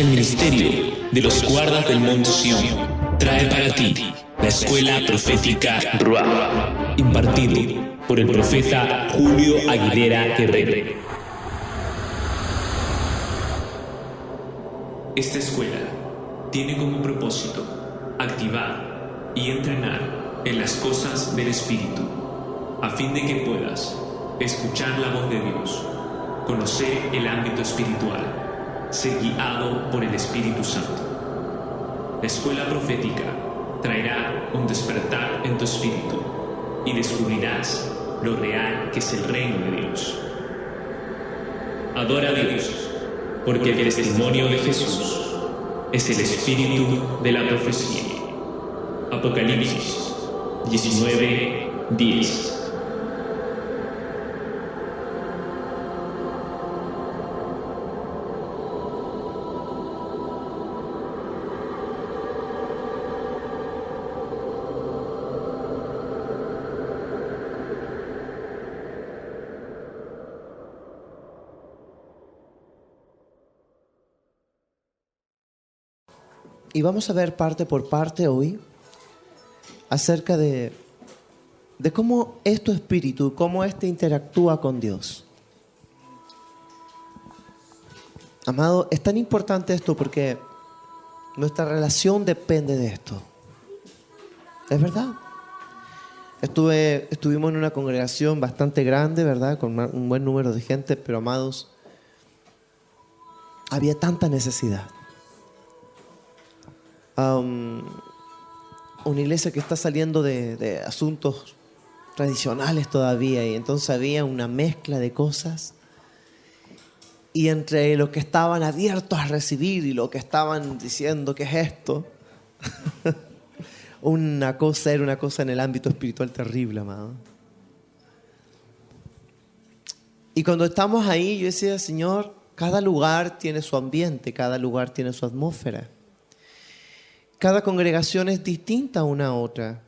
El ministerio de los guardas del Monte Sión trae para ti la escuela profética Ruach, impartido por el profeta Julio Aguilera Guerrero. Esta escuela tiene como propósito activar y entrenar en las cosas del Espíritu, a fin de que puedas escuchar la voz de Dios, conocer el ámbito espiritual, ser guiado por el Espíritu Santo. La escuela profética traerá un despertar en tu espíritu y descubrirás lo real que es el reino de Dios. Adora a Dios, porque el testimonio de Jesús es el espíritu de la profecía. Apocalipsis 19:10. Y vamos a ver parte por parte hoy acerca de cómo es tu espíritu, cómo éste interactúa con Dios. Amado, es tan importante esto porque nuestra relación depende de esto. ¿Es verdad? Estuvimos en una congregación bastante grande, ¿verdad? Con un buen número de gente, pero amados, había tanta necesidad. Una iglesia que está saliendo de asuntos tradicionales todavía, y entonces había una mezcla de cosas, y entre los que estaban abiertos a recibir y los que estaban diciendo ¿qué es esto? Era una cosa en el ámbito espiritual terrible, amado. Y cuando estamos ahí yo decía, Señor, cada lugar tiene su ambiente, cada lugar tiene su atmósfera. Cada congregación es distinta una a otra.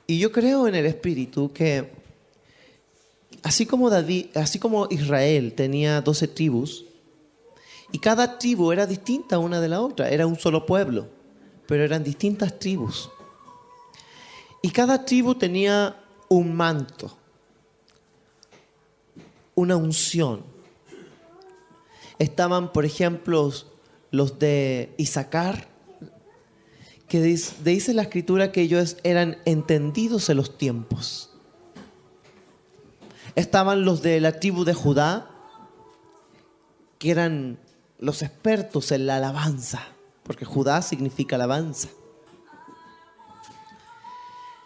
Y yo creo en el Espíritu que así como Israel tenía 12 tribus, y cada tribu era distinta una de la otra, era un solo pueblo, pero eran distintas tribus. Y cada tribu tenía un manto, una unción. Estaban, por ejemplo, los de Isaacar, que dice la Escritura que ellos eran entendidos en los tiempos. Estaban los de la tribu de Judá, que eran los expertos en la alabanza, porque Judá significa alabanza.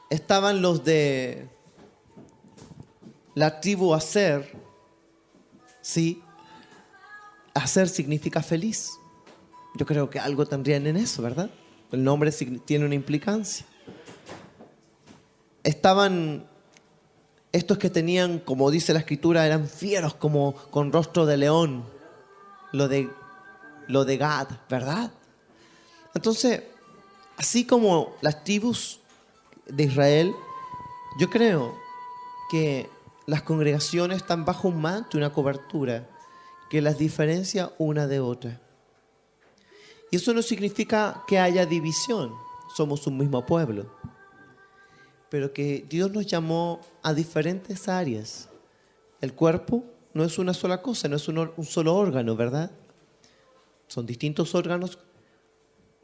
Estaban los de la tribu Aser, ¿sí? Aser significa feliz. Yo creo que algo tendrían en eso, ¿verdad? El nombre tiene una implicancia. Estaban estos que tenían, como dice la Escritura, eran fieros, como con rostro de león. Lo de Gad, ¿verdad? Entonces, así como las tribus de Israel, yo creo que las congregaciones están bajo un manto y una cobertura que las diferencia una de otra. Y eso no significa que haya división, somos un mismo pueblo, pero que Dios nos llamó a diferentes áreas. El cuerpo no es una sola cosa, no es un solo órgano, ¿verdad? Son distintos órganos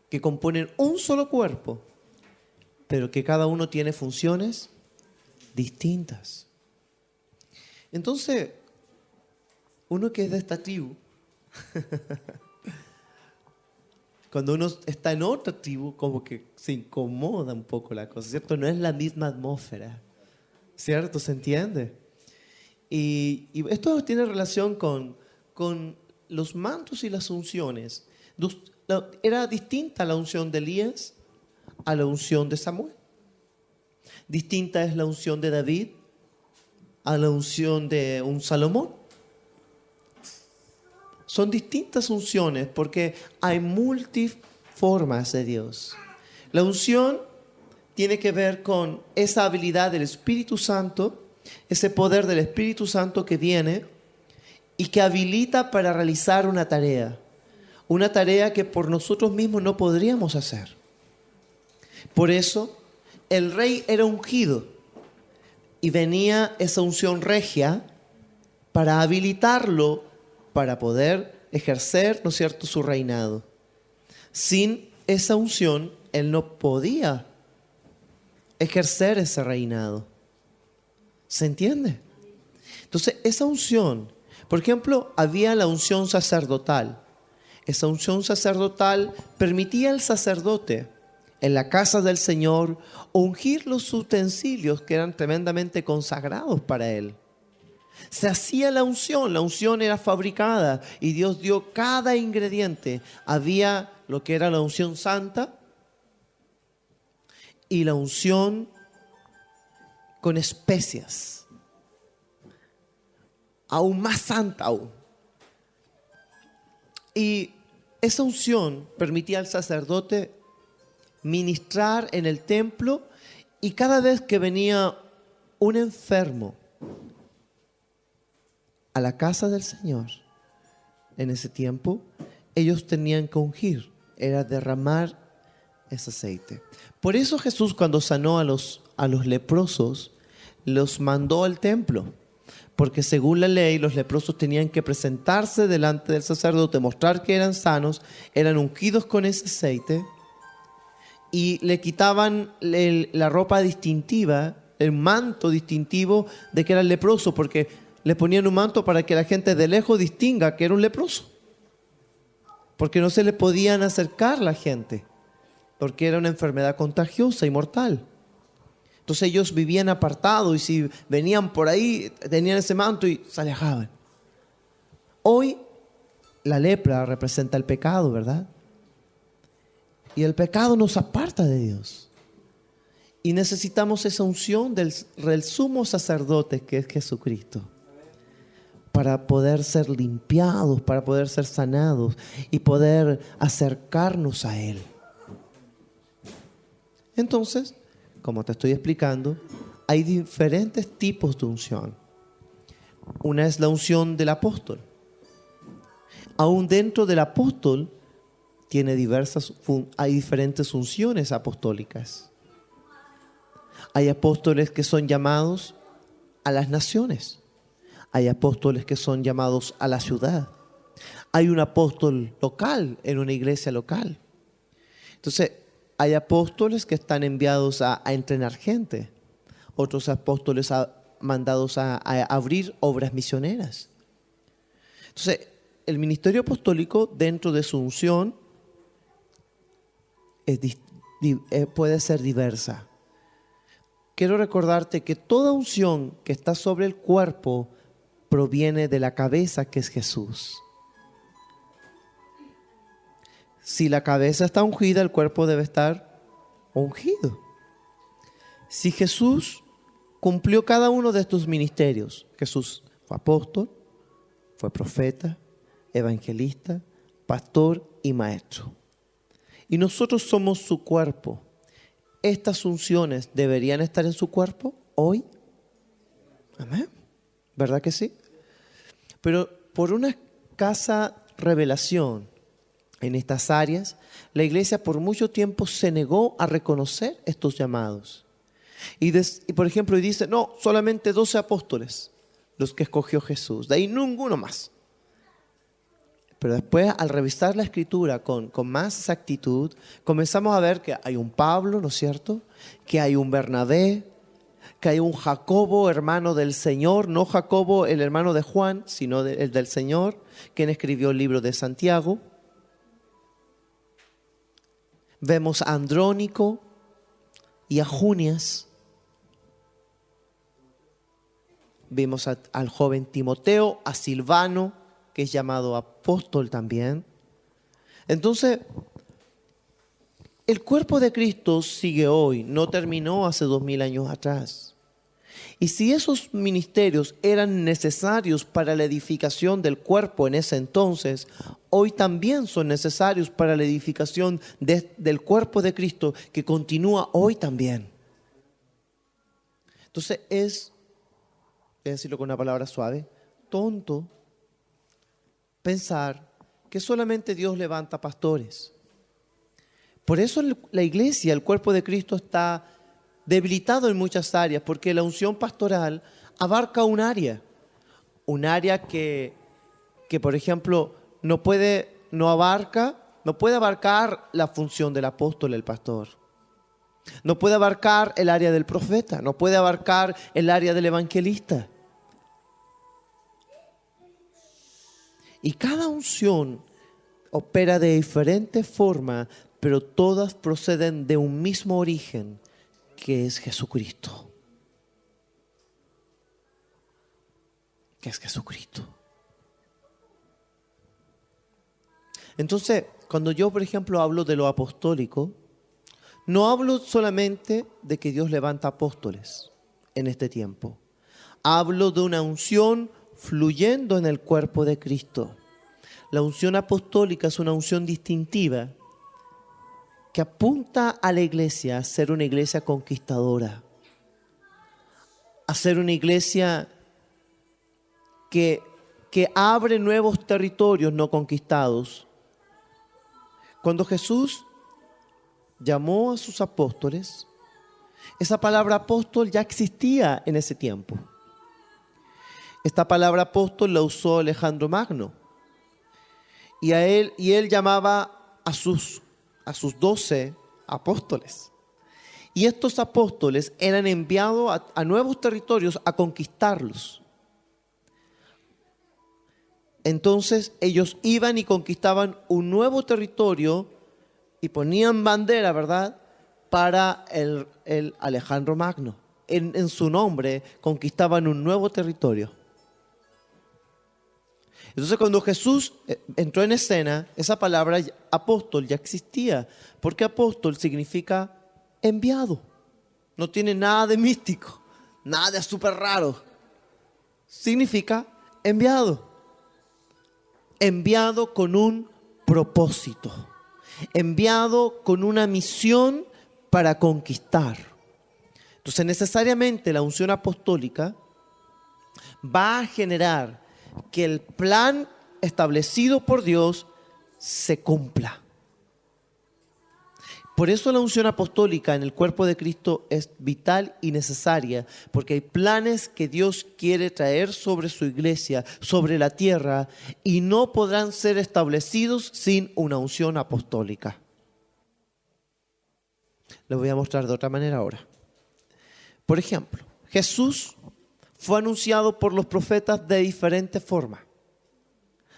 que componen un solo cuerpo, pero que cada uno tiene funciones distintas. Entonces, uno que es de esta tribu, cuando uno está en otra tribu, como que se incomoda un poco la cosa, ¿cierto? No es la misma atmósfera, ¿cierto? ¿Se entiende? Y esto tiene relación con los mantos y las unciones. Era distinta la unción de Elías a la unción de Samuel. Distinta es la unción de David a la unción de un Salomón. Son distintas unciones porque hay multiformas de Dios. La unción tiene que ver con esa habilidad del Espíritu Santo, ese poder del Espíritu Santo que viene y que habilita para realizar una tarea. Una tarea que por nosotros mismos no podríamos hacer. Por eso, el rey era ungido y venía esa unción regia para habilitarlo para poder ejercer, ¿no es cierto?, su reinado. Sin esa unción, él no podía ejercer ese reinado. ¿Se entiende? Entonces, esa unción, por ejemplo, había la unción sacerdotal. Esa unción sacerdotal permitía al sacerdote en la casa del Señor ungir los utensilios que eran tremendamente consagrados para él. Se hacía la unción era fabricada y Dios dio cada ingrediente. Había lo que era la unción santa y la unción con especias, aún más santa aún. Y esa unción permitía al sacerdote ministrar en el templo, y cada vez que venía un enfermo a la casa del Señor, en ese tiempo, ellos tenían que ungir, era derramar ese aceite. Por eso Jesús, cuando sanó a los leprosos, los mandó al templo, porque según la ley los leprosos tenían que presentarse delante del sacerdote, mostrar que eran sanos, eran ungidos con ese aceite y le quitaban la ropa distintiva, el manto distintivo de que era el leproso, porque le ponían un manto para que la gente de lejos distinga que era un leproso, porque no se le podían acercar la gente, porque era una enfermedad contagiosa y mortal. Entonces ellos vivían apartados y si venían por ahí tenían ese manto y se alejaban. Hoy la lepra representa el pecado, ¿verdad? Y el pecado nos aparta de Dios. Y necesitamos esa unción del sumo sacerdote que es Jesucristo, para poder ser limpiados, para poder ser sanados y poder acercarnos a Él. Entonces, como te estoy explicando, hay diferentes tipos de unción. Una es la unción del apóstol. Aún dentro del apóstol hay diferentes unciones apostólicas. Hay apóstoles que son llamados a las naciones. Hay apóstoles que son llamados a la ciudad. Hay un apóstol local en una iglesia local. Entonces, hay apóstoles que están enviados a entrenar gente. Otros apóstoles mandados a abrir obras misioneras. Entonces, el ministerio apostólico dentro de su unción puede ser diversa. Quiero recordarte que toda unción que está sobre el cuerpo proviene de la cabeza, que es Jesús. Si la cabeza está ungida, el cuerpo debe estar ungido. Si Jesús cumplió cada uno de estos ministerios, Jesús fue apóstol, fue profeta, evangelista, pastor y maestro. Y nosotros somos su cuerpo. ¿Estas unciones deberían estar en su cuerpo hoy? Amén. ¿Verdad que sí? Pero por una escasa revelación en estas áreas, la iglesia por mucho tiempo se negó a reconocer estos llamados. Y por ejemplo, dice, no, solamente 12 apóstoles los que escogió Jesús, de ahí ninguno más. Pero después, al revisar la Escritura con más exactitud, comenzamos a ver que hay un Pablo, ¿no es cierto?, que hay un Bernabé, que hay un Jacobo, hermano del Señor, no Jacobo, el hermano de Juan, sino el del Señor, quien escribió el libro de Santiago. Vemos a Andrónico y a Junias. Vimos al joven Timoteo, a Silvano, que es llamado apóstol también. Entonces, el cuerpo de Cristo sigue hoy, no terminó hace 2000 años atrás. Y si esos ministerios eran necesarios para la edificación del cuerpo en ese entonces, hoy también son necesarios para la edificación del cuerpo de Cristo, que continúa hoy también. Entonces voy a decirlo con una palabra suave, tonto pensar que solamente Dios levanta pastores. Por eso la iglesia, el cuerpo de Cristo, está debilitado en muchas áreas, porque la unción pastoral abarca un área que por ejemplo, no puede abarcar la función del apóstol, el pastor. No puede abarcar el área del profeta, no puede abarcar el área del evangelista. Y cada unción opera de diferente forma, pero todas proceden de un mismo origen, que es Jesucristo. Que es Jesucristo. Entonces, cuando yo, por ejemplo, hablo de lo apostólico, no hablo solamente de que Dios levanta apóstoles en este tiempo. Hablo de una unción fluyendo en el cuerpo de Cristo. La unción apostólica es una unción distintiva que apunta a la iglesia a ser una iglesia conquistadora, a ser una iglesia que abre nuevos territorios no conquistados. Cuando Jesús llamó a sus apóstoles, esa palabra apóstol ya existía en ese tiempo. Esta palabra apóstol la usó Alejandro Magno. Y él llamaba a sus 12 apóstoles. Y estos apóstoles eran enviados a nuevos territorios a conquistarlos. Entonces ellos iban y conquistaban un nuevo territorio y ponían bandera, ¿verdad?, para el Alejandro Magno. En su nombre conquistaban un nuevo territorio. Entonces cuando Jesús entró en escena, esa palabra apóstol ya existía, porque apóstol significa enviado. No tiene nada de místico, nada de súper raro. Significa enviado. Enviado con un propósito. Enviado con una misión para conquistar. Entonces necesariamente la unción apostólica va a generar que el plan establecido por Dios se cumpla. Por eso la unción apostólica en el cuerpo de Cristo es vital y necesaria, porque hay planes que Dios quiere traer sobre su iglesia, sobre la tierra, y no podrán ser establecidos sin una unción apostólica. Les voy a mostrar de otra manera ahora. Por ejemplo, Jesús fue anunciado por los profetas de diferente forma,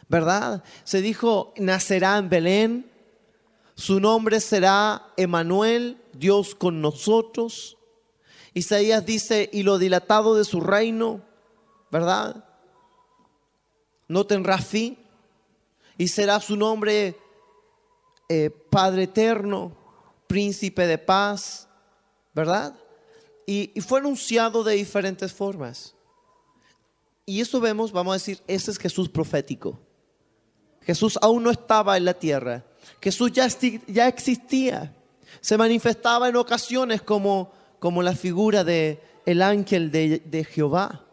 ¿verdad? Se dijo, nacerá en Belén. Su nombre será Emmanuel, Dios con nosotros. Isaías dice, y lo dilatado de su reino, ¿verdad?, no tendrá fin. Y será su nombre Padre eterno, Príncipe de paz, ¿verdad? Y fue anunciado de diferentes formas. Y eso vamos a decir, ese es Jesús profético. Jesús aún no estaba en la tierra. Jesús ya existía. Se manifestaba en ocasiones como la figura de el ángel de Jehová.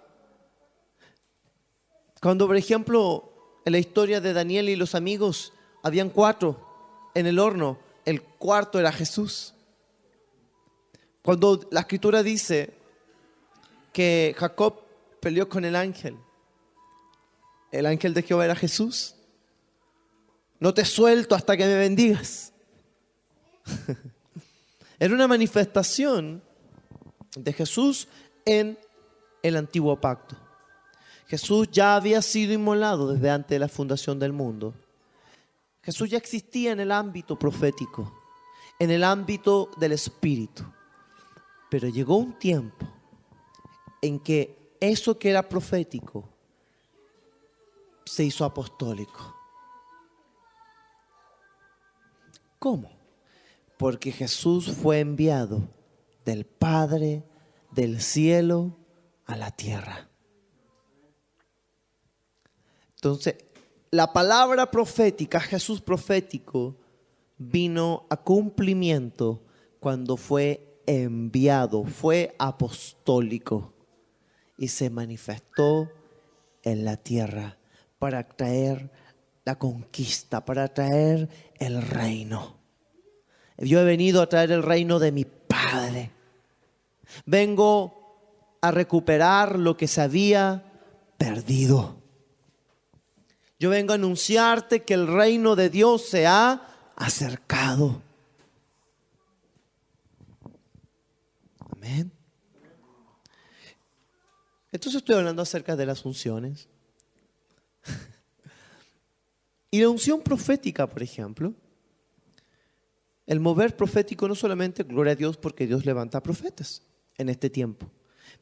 Cuando, por ejemplo, en la historia de Daniel y los amigos, habían 4 en el horno. El cuarto era Jesús. Cuando la escritura dice que Jacob peleó con el ángel de Jehová era Jesús. No te suelto hasta que me bendigas. Era una manifestación de Jesús en el antiguo pacto. Jesús ya había sido inmolado desde antes de la fundación del mundo. Jesús ya existía en el ámbito profético, en el ámbito del espíritu. Pero llegó un tiempo en que eso que era profético se hizo apostólico. ¿Cómo? Porque Jesús fue enviado del Padre, del cielo a la tierra. Entonces, la palabra profética, Jesús profético, vino a cumplimiento cuando fue enviado, fue apostólico y se manifestó en la tierra para traer la conquista, para traer el reino. Yo he venido a traer el reino de mi Padre. Vengo a recuperar lo que se había perdido. Yo vengo a anunciarte que el reino de Dios se ha acercado. Amén. Entonces estoy hablando acerca de las unciones. Y la unción profética, por ejemplo, el mover profético no solamente, gloria a Dios, porque Dios levanta profetas en este tiempo,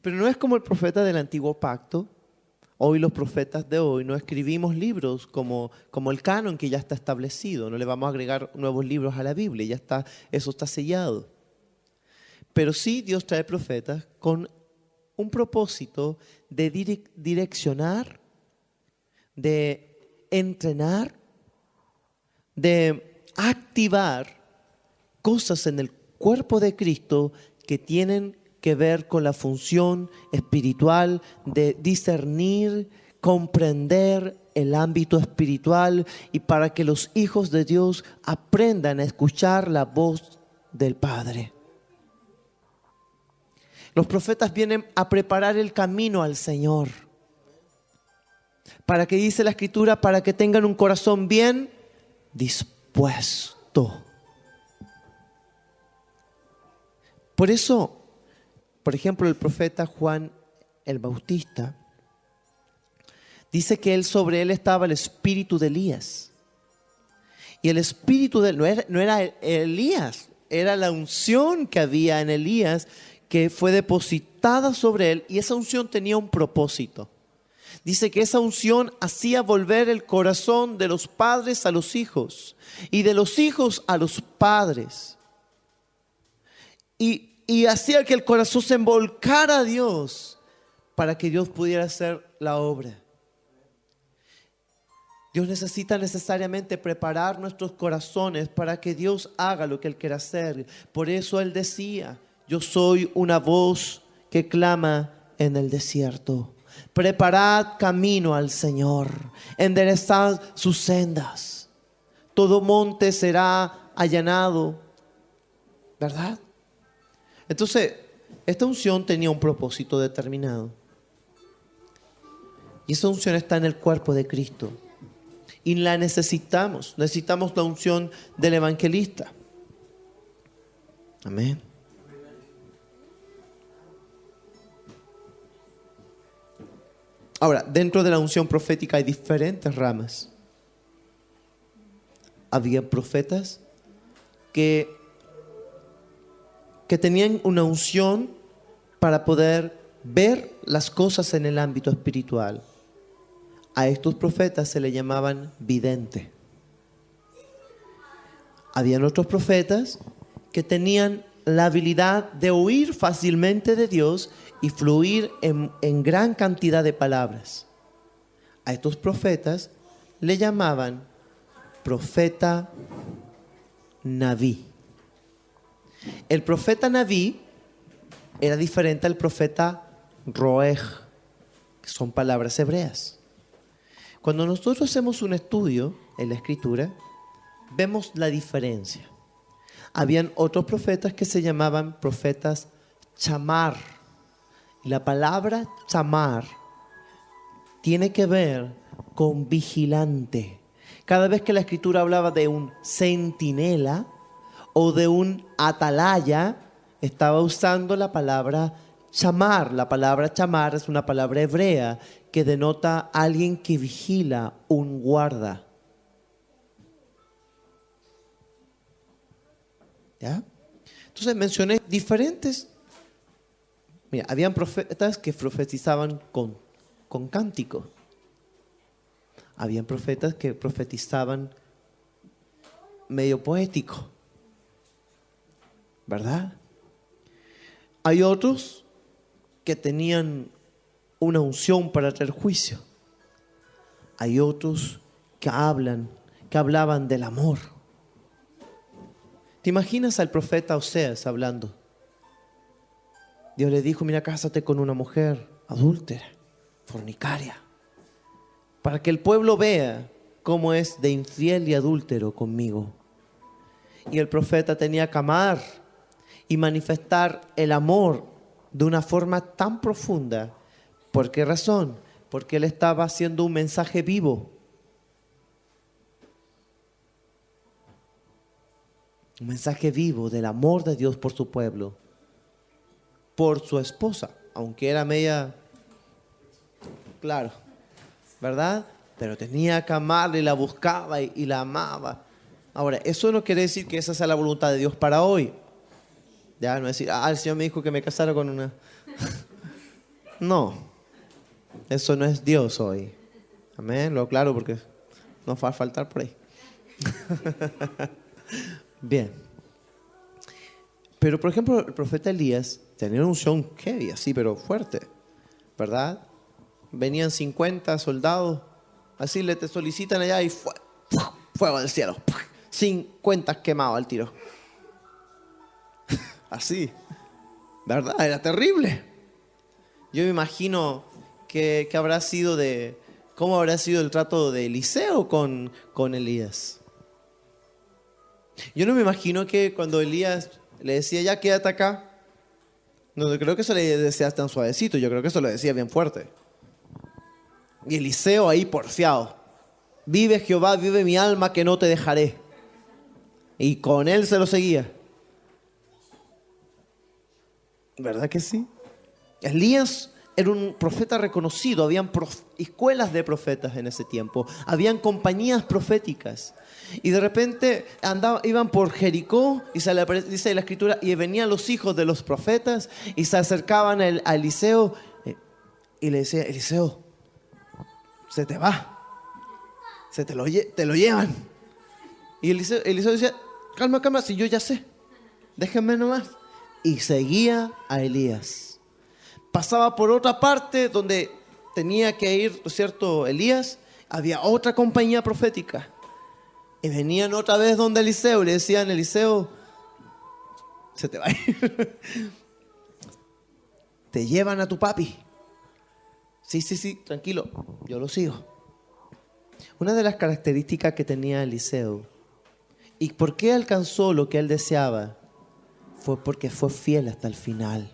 pero no es como el profeta del antiguo pacto. Hoy los profetas de hoy no escribimos libros como el canon que ya está establecido. No le vamos a agregar nuevos libros a la Biblia, ya está, eso está sellado. Pero sí Dios trae profetas con un propósito de direccionar, de entrenar, de activar cosas en el cuerpo de Cristo que tienen que ver con la función espiritual de discernir, comprender el ámbito espiritual y para que los hijos de Dios aprendan a escuchar la voz del Padre. Los profetas vienen a preparar el camino al Señor. ¿Para qué dice la Escritura? Para que tengan un corazón bien dispuesto. Por eso, por ejemplo, el profeta Juan el Bautista dice que sobre él estaba el espíritu de Elías. Y el espíritu de él no era Elías, era la unción que había en Elías que fue depositada sobre él, y esa unción tenía un propósito. Dice que esa unción hacía volver el corazón de los padres a los hijos y de los hijos a los padres. Y hacía que el corazón se envolcara a Dios para que Dios pudiera hacer la obra. Dios necesita necesariamente preparar nuestros corazones para que Dios haga lo que Él quiere hacer. Por eso Él decía: yo soy una voz que clama en el desierto. Preparad camino al Señor, enderezad sus sendas. Todo monte será allanado, ¿verdad? Entonces, esta unción tenía un propósito determinado. Y esa unción está en el cuerpo de Cristo. Y la necesitamos. Necesitamos la unción del evangelista. Amén. Ahora, dentro de la unción profética hay diferentes ramas. Había profetas que tenían una unción para poder ver las cosas en el ámbito espiritual. A estos profetas se les llamaban vidente. Habían otros profetas que tenían la habilidad de oír fácilmente de Dios y fluir en gran cantidad de palabras. A estos profetas le llamaban profeta Naví. El profeta Naví era diferente al profeta Roej, que son palabras hebreas. Cuando nosotros hacemos un estudio en la Escritura, vemos la diferencia. Habían otros profetas que se llamaban profetas chamar. Y la palabra chamar tiene que ver con vigilante. Cada vez que la Escritura hablaba de un centinela o de un atalaya, estaba usando la palabra chamar. La palabra chamar es una palabra hebrea que denota a alguien que vigila, un guarda. ¿Ya? Entonces mencioné diferentes. Mira, habían profetas que profetizaban con cántico. Habían profetas que profetizaban medio poético, ¿verdad? Hay otros que tenían una unción para traer juicio. Hay otros que hablaban del amor. ¿Te imaginas al profeta Oseas hablando? Dios le dijo: mira, cásate con una mujer adúltera, fornicaria, para que el pueblo vea cómo es de infiel y adúltero conmigo. Y el profeta tenía que amar y manifestar el amor de una forma tan profunda. ¿Por qué razón? Porque él estaba haciendo un mensaje vivo. Un mensaje vivo del amor de Dios por su pueblo, por su esposa, aunque era media, claro, ¿verdad? Pero tenía que amarla y la buscaba y la amaba. Ahora, eso no quiere decir que esa sea la voluntad de Dios para hoy. Ya, no es decir, el Señor me dijo que me casara con una... No, eso no es Dios hoy. Amén, lo aclaro porque no va a faltar por ahí. Bien. Pero, por ejemplo, el profeta Elías tenía una unción heavy, así, pero fuerte, ¿verdad? Venían 50 soldados, así le te solicitan allá y fuego del cielo. 50 quemados al tiro. Así, ¿verdad? Era terrible. Yo me imagino que habrá sido cómo habrá sido el trato de Eliseo con Elías. Yo no me imagino que cuando Elías le decía, ya quédate acá, no creo que eso le decía tan suavecito, yo creo que eso lo decía bien fuerte. Y Eliseo ahí porfiado, vive Jehová, vive mi alma que no te dejaré. Y con él se lo seguía. ¿Verdad que sí? Elías era un profeta reconocido, habían escuelas de profetas en ese tiempo, habían compañías proféticas. Y de repente iban por Jericó y dice la escritura, y venían los hijos de los profetas y se acercaban a Eliseo y le decía, Eliseo, se te va, te lo llevan. Y Eliseo decía, calma, si yo ya sé, déjenme nomás. Y seguía a Elías. Pasaba por otra parte donde tenía que ir, ¿no es cierto?, Elías. Había otra compañía profética. Y venían otra vez donde Eliseo y le decían, Eliseo, se te va a ir. Te llevan a tu papi. Sí, tranquilo, yo lo sigo. Una de las características que tenía Eliseo, y por qué alcanzó lo que él deseaba, fue porque fue fiel hasta el final.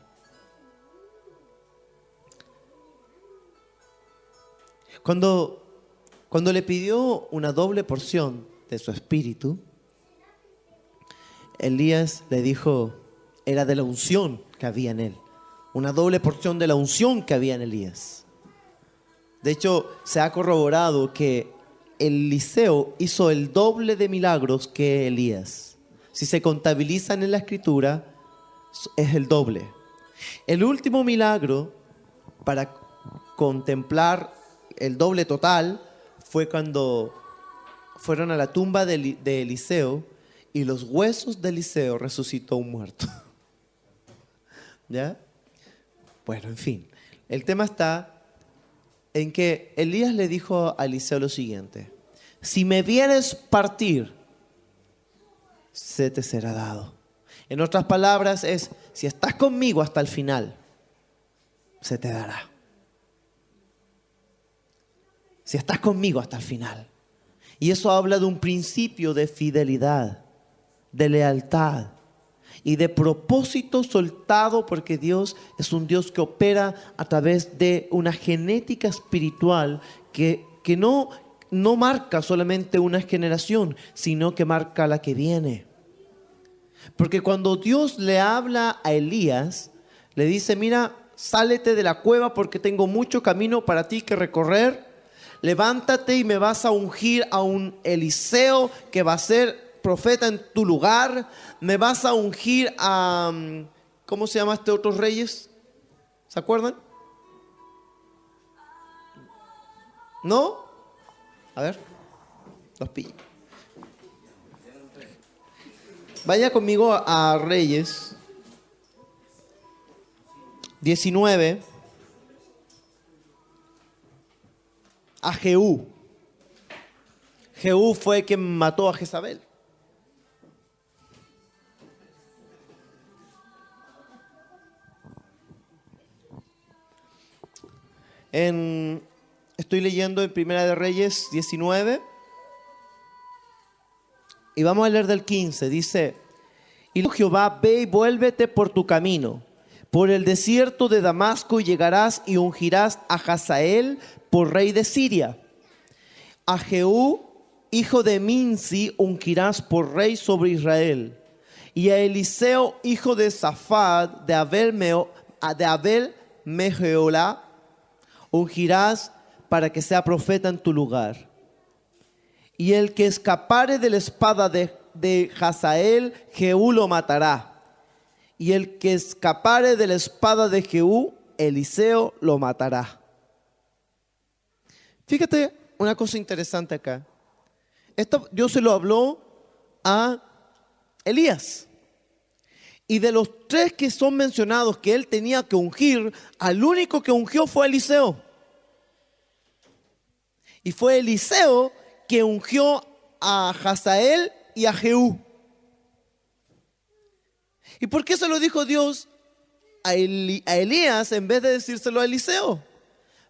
Cuando le pidió una doble porción de su espíritu, Elías le dijo, era de la unción que había en él. Una doble porción de la unción que había en Elías. De hecho, se ha corroborado que Eliseo hizo el doble de milagros que Elías. Si se contabilizan en la escritura, es el doble. El último milagro para contemplar el doble total fue cuando fueron a la tumba de Eliseo y los huesos de Eliseo resucitó un muerto. ¿Ya? Bueno, en fin. El tema está en que Elías le dijo a Eliseo lo siguiente: si me vieres partir, se te será dado. En otras palabras es, si estás conmigo hasta el final, se te dará. Si estás conmigo hasta el final. Y eso habla de un principio de fidelidad, de lealtad y de propósito soltado, porque Dios es un Dios que opera a través de una genética espiritual que no marca solamente una generación, sino que marca la que viene. Porque cuando Dios le habla a Elías, le dice, mira, sálete de la cueva porque tengo mucho camino para ti que recorrer. Levántate y me vas a ungir a un Eliseo que va a ser profeta en tu lugar. Me vas a ungir a... ¿cómo se llama este otros reyes? ¿Se acuerdan? ¿No? A ver, los pillo. Vaya conmigo a Reyes 19, a Jehú. Jehú fue quien mató a Jezabel. Estoy leyendo en Primera de Reyes 19, Y vamos a leer del 15. Dice: y Jehová, ve y vuélvete por tu camino, por el desierto de Damasco, y llegarás y ungirás a Hazael por rey de Siria. A Jehú, hijo de Minsi, ungirás por rey sobre Israel. Y a Eliseo, hijo de Safat, de Abel Meholah, ungirás para que sea profeta en tu lugar. Y el que escapare de la espada de Hazael, Jehú lo matará. Y el que escapare de la espada de Jehú, Eliseo lo matará. Fíjate una cosa interesante acá. Esto Dios se lo habló a Elías. Y de los tres que son mencionados que él tenía que ungir, al único que ungió fue Eliseo. Y fue Eliseo que ungió a Hazael y a Jehú. ¿Y por qué se lo dijo Dios a Elías en vez de decírselo a Eliseo?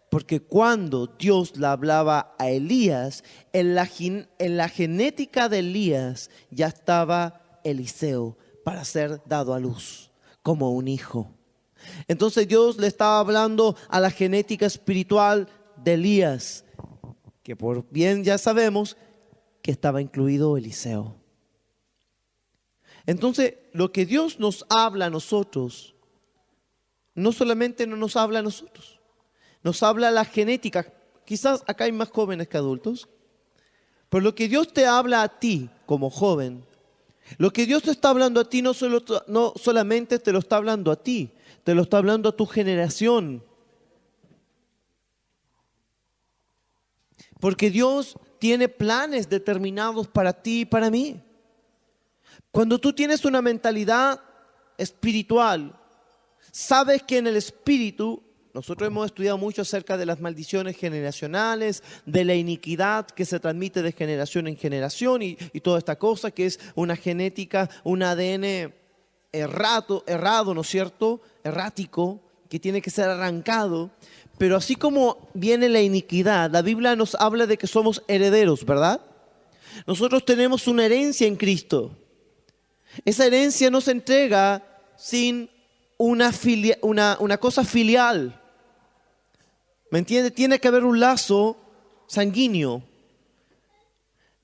Porque cuando Dios le hablaba a Elías, en la genética de Elías ya estaba Eliseo para ser dado a luz como un hijo. Entonces Dios le estaba hablando a la genética espiritual de Elías, que por bien ya sabemos que estaba incluido Eliseo. Entonces, lo que Dios nos habla a nosotros, no solamente no nos habla a nosotros, nos habla a la genética. Quizás acá hay más jóvenes que adultos, pero lo que Dios te habla a ti como joven, lo que Dios te está hablando a ti no solamente te lo está hablando a ti, te lo está hablando a tu generación. Porque Dios tiene planes determinados para ti y para mí. Cuando tú tienes una mentalidad espiritual, sabes que en el espíritu, nosotros hemos estudiado mucho acerca de las maldiciones generacionales, de la iniquidad que se transmite de generación en generación y toda esta cosa que es una genética, un ADN errado, ¿no es cierto? Errático, que tiene que ser arrancado. Pero así como viene la iniquidad, la Biblia nos habla de que somos herederos, ¿verdad? Nosotros tenemos una herencia en Cristo. Esa herencia no se entrega sin una cosa filial. ¿Me entiende? Tiene que haber un lazo sanguíneo.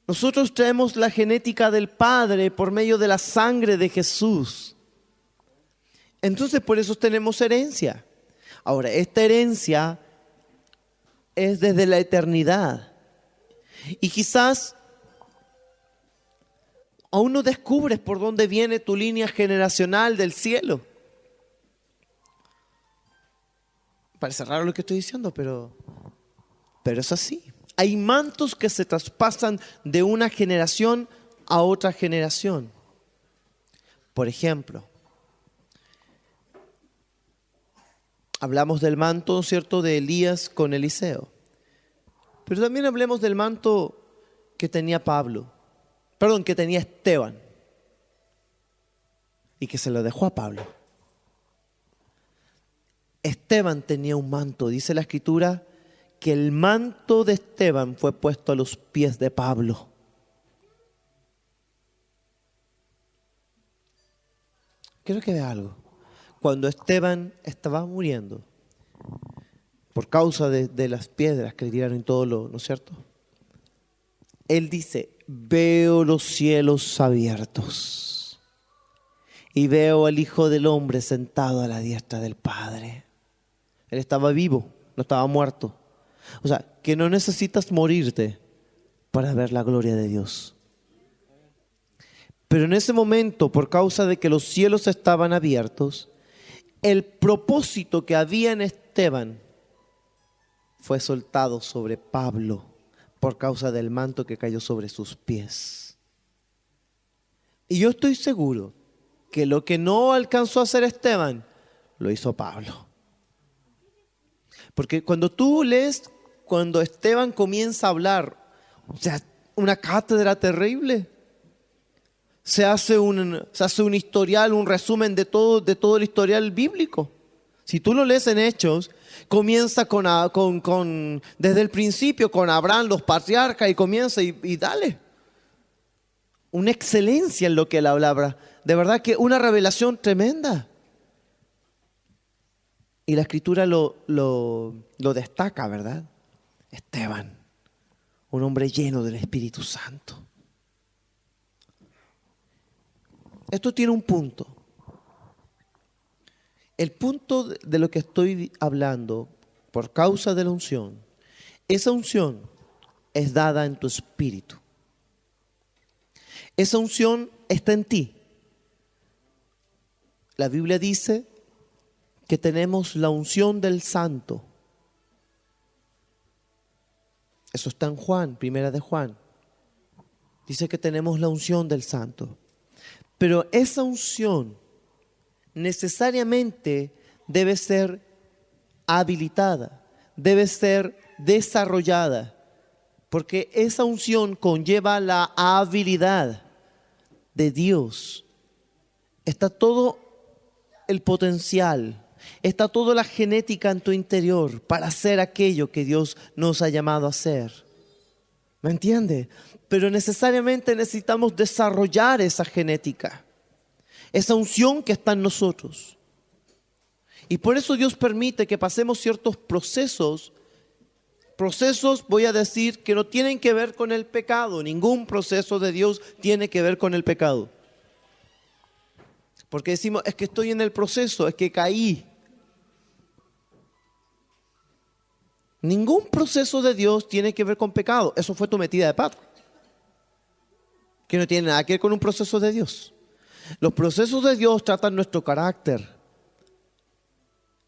Nosotros traemos la genética del Padre por medio de la sangre de Jesús. Entonces por eso tenemos herencia. Ahora, esta herencia es desde la eternidad. Y quizás aún no descubres por dónde viene tu línea generacional del cielo. Parece raro lo que estoy diciendo, pero es así. Hay mantos que se traspasan de una generación a otra generación. Por ejemplo, hablamos del manto, ¿cierto?, de Elías con Eliseo. Pero también hablemos del manto que tenía que tenía Esteban. Y que se lo dejó a Pablo. Esteban tenía un manto. Dice la Escritura que el manto de Esteban fue puesto a los pies de Pablo. Quiero que vea algo. Cuando Esteban estaba muriendo, por causa de las piedras que le tiraron y todo ¿no es cierto? Él dice: veo los cielos abiertos y veo al Hijo del Hombre sentado a la diestra del Padre. Él estaba vivo, no estaba muerto. O sea, que no necesitas morirte para ver la gloria de Dios. Pero en ese momento, por causa de que los cielos estaban abiertos, el propósito que había en Esteban fue soltado sobre Pablo por causa del manto que cayó sobre sus pies. Y yo estoy seguro que lo que no alcanzó a hacer Esteban, lo hizo Pablo. Porque cuando tú lees, cuando Esteban comienza a hablar, o sea, una cátedra terrible. Se hace un historial, un resumen de todo el historial bíblico. Si tú lo lees en Hechos, comienza desde el principio con Abraham, los patriarcas, y comienza y dale. una excelencia en lo que él hablaba. De verdad que una revelación tremenda. Y la Escritura lo destaca, ¿verdad? Esteban, un hombre lleno del Espíritu Santo. Esto tiene un punto. El punto de lo que estoy hablando, por causa de la unción, esa unción es dada en tu espíritu. Esa unción está en ti. La Biblia dice que tenemos la unción del Santo. Eso está en Juan, primera de Juan. Dice que tenemos la unción del Santo. Pero esa unción necesariamente debe ser habilitada, debe ser desarrollada, porque esa unción conlleva la habilidad de Dios. Está todo el potencial, está toda la genética en tu interior para hacer aquello que Dios nos ha llamado a hacer. ¿Me entiende? Pero necesariamente necesitamos desarrollar esa genética, esa unción que está en nosotros. Y por eso Dios permite que pasemos ciertos procesos, voy a decir, que no tienen que ver con el pecado. Ningún proceso de Dios tiene que ver con el pecado. Porque decimos, es que estoy en el proceso, es que caí. Ningún proceso de Dios tiene que ver con pecado. Eso fue tu metida de pata, que no tiene nada que ver con un proceso de Dios. Los procesos de Dios tratan nuestro carácter.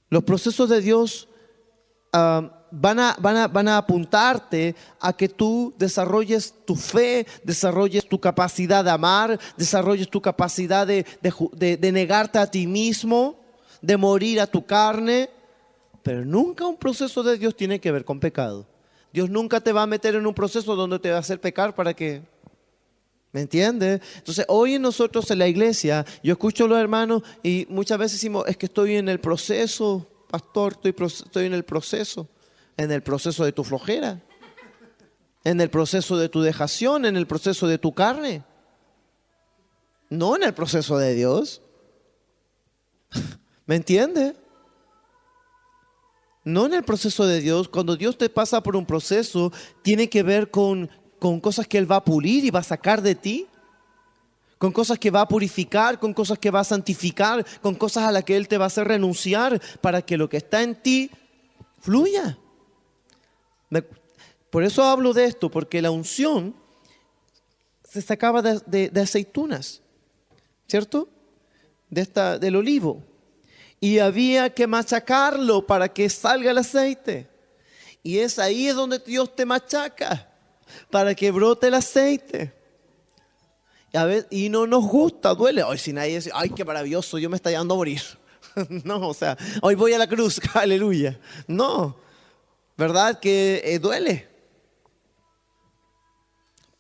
Los procesos de Dios van a apuntarte a que tú desarrolles tu fe, desarrolles tu capacidad de amar, desarrolles tu capacidad de negarte a ti mismo, de morir a tu carne. Pero nunca un proceso de Dios tiene que ver con pecado. Dios nunca te va a meter en un proceso donde te va a hacer pecar para que... ¿Me entiendes? Entonces, hoy en nosotros en la iglesia, yo escucho a los hermanos y muchas veces decimos, es que estoy en el proceso, pastor, estoy en el proceso de tu flojera, en el proceso de tu dejación, en el proceso de tu carne, no en el proceso de Dios. ¿Me entiendes? No en el proceso de Dios. Cuando Dios te pasa por un proceso, tiene que ver con cosas que Él va a pulir y va a sacar de ti, con cosas que va a purificar, con cosas que va a santificar, con cosas a las que Él te va a hacer renunciar para que lo que está en ti fluya. Por eso hablo de esto, porque la unción se sacaba de aceitunas, ¿cierto? Del olivo. Y había que machacarlo para que salga el aceite. Y ahí es donde Dios te machaca, para que brote el aceite. Y no nos gusta, duele. Hoy si nadie dice, ay, qué maravilloso, yo me estoy dando a morir. No, o sea, hoy voy a la cruz, aleluya. No, ¿verdad que duele?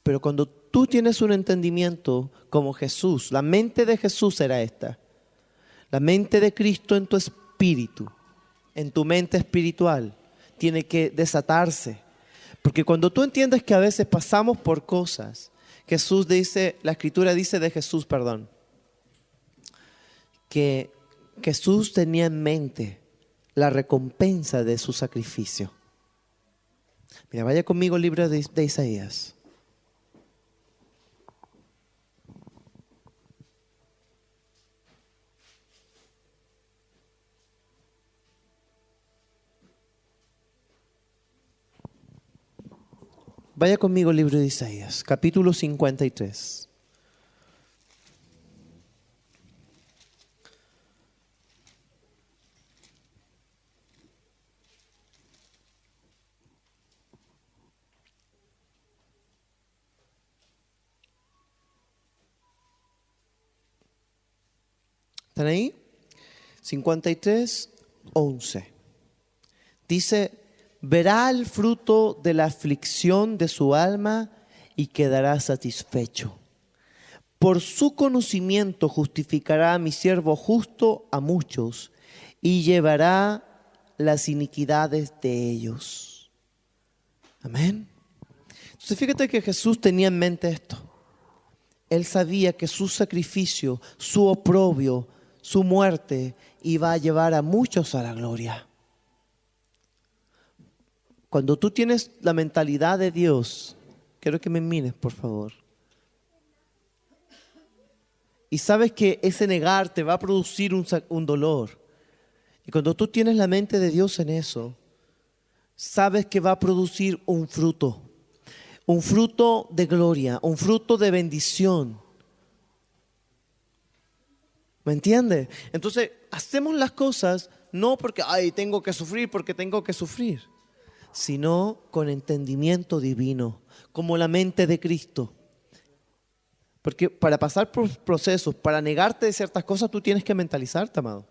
Pero cuando tú tienes un entendimiento como Jesús, la mente de Jesús era esta. La mente de Cristo en tu espíritu, en tu mente espiritual, tiene que desatarse. Porque cuando tú entiendes que a veces pasamos por cosas, la Escritura dice de Jesús, que Jesús tenía en mente la recompensa de su sacrificio. Mira, vaya conmigo al libro de Isaías. Vaya conmigo al libro de Isaías, capítulo 53. ¿Están ahí? 53, 11. Dice, verá el fruto de la aflicción de su alma y quedará satisfecho. Por su conocimiento justificará a mi siervo justo a muchos y llevará las iniquidades de ellos. Amén. Entonces fíjate que Jesús tenía en mente esto. Él sabía que su sacrificio, su oprobio, su muerte iba a llevar a muchos a la gloria. Cuando tú tienes la mentalidad de Dios, quiero que me mires, por favor. Y sabes que ese negar te va a producir un dolor. Y cuando tú tienes la mente de Dios en eso, sabes que va a producir un fruto de gloria, un fruto de bendición. ¿Me entiendes? Entonces, hacemos las cosas no porque, tengo que sufrir, porque tengo que sufrir, sino con entendimiento divino, como la mente de Cristo. Porque para pasar por procesos, para negarte de ciertas cosas, tú tienes que mentalizarte, amado.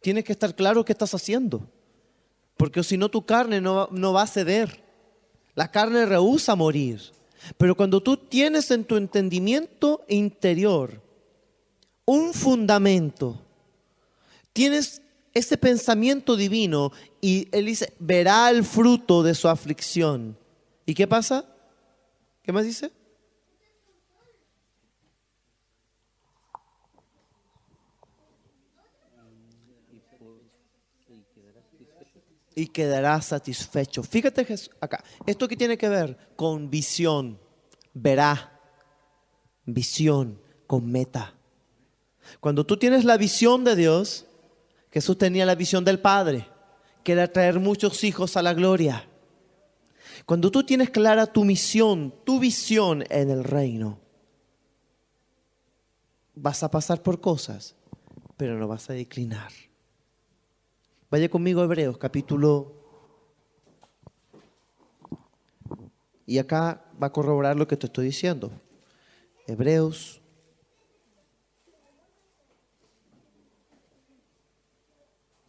Tienes que estar claro qué estás haciendo. Porque si no, tu carne no va a ceder. La carne rehúsa morir. Pero cuando tú tienes en tu entendimiento interior un fundamento, tienes ese pensamiento divino y Él dice, verá el fruto de su aflicción. ¿Y qué pasa? ¿Qué más dice? Y quedará satisfecho. Fíjate acá, esto que tiene que ver con visión, verá, visión con meta. Cuando tú tienes la visión de Dios, Jesús tenía la visión del Padre, que era traer muchos hijos a la gloria. Cuando tú tienes clara tu misión, tu visión en el reino, vas a pasar por cosas, pero no vas a declinar. Vaya conmigo a Hebreos, capítulo. Y acá va a corroborar lo que te estoy diciendo. Hebreos,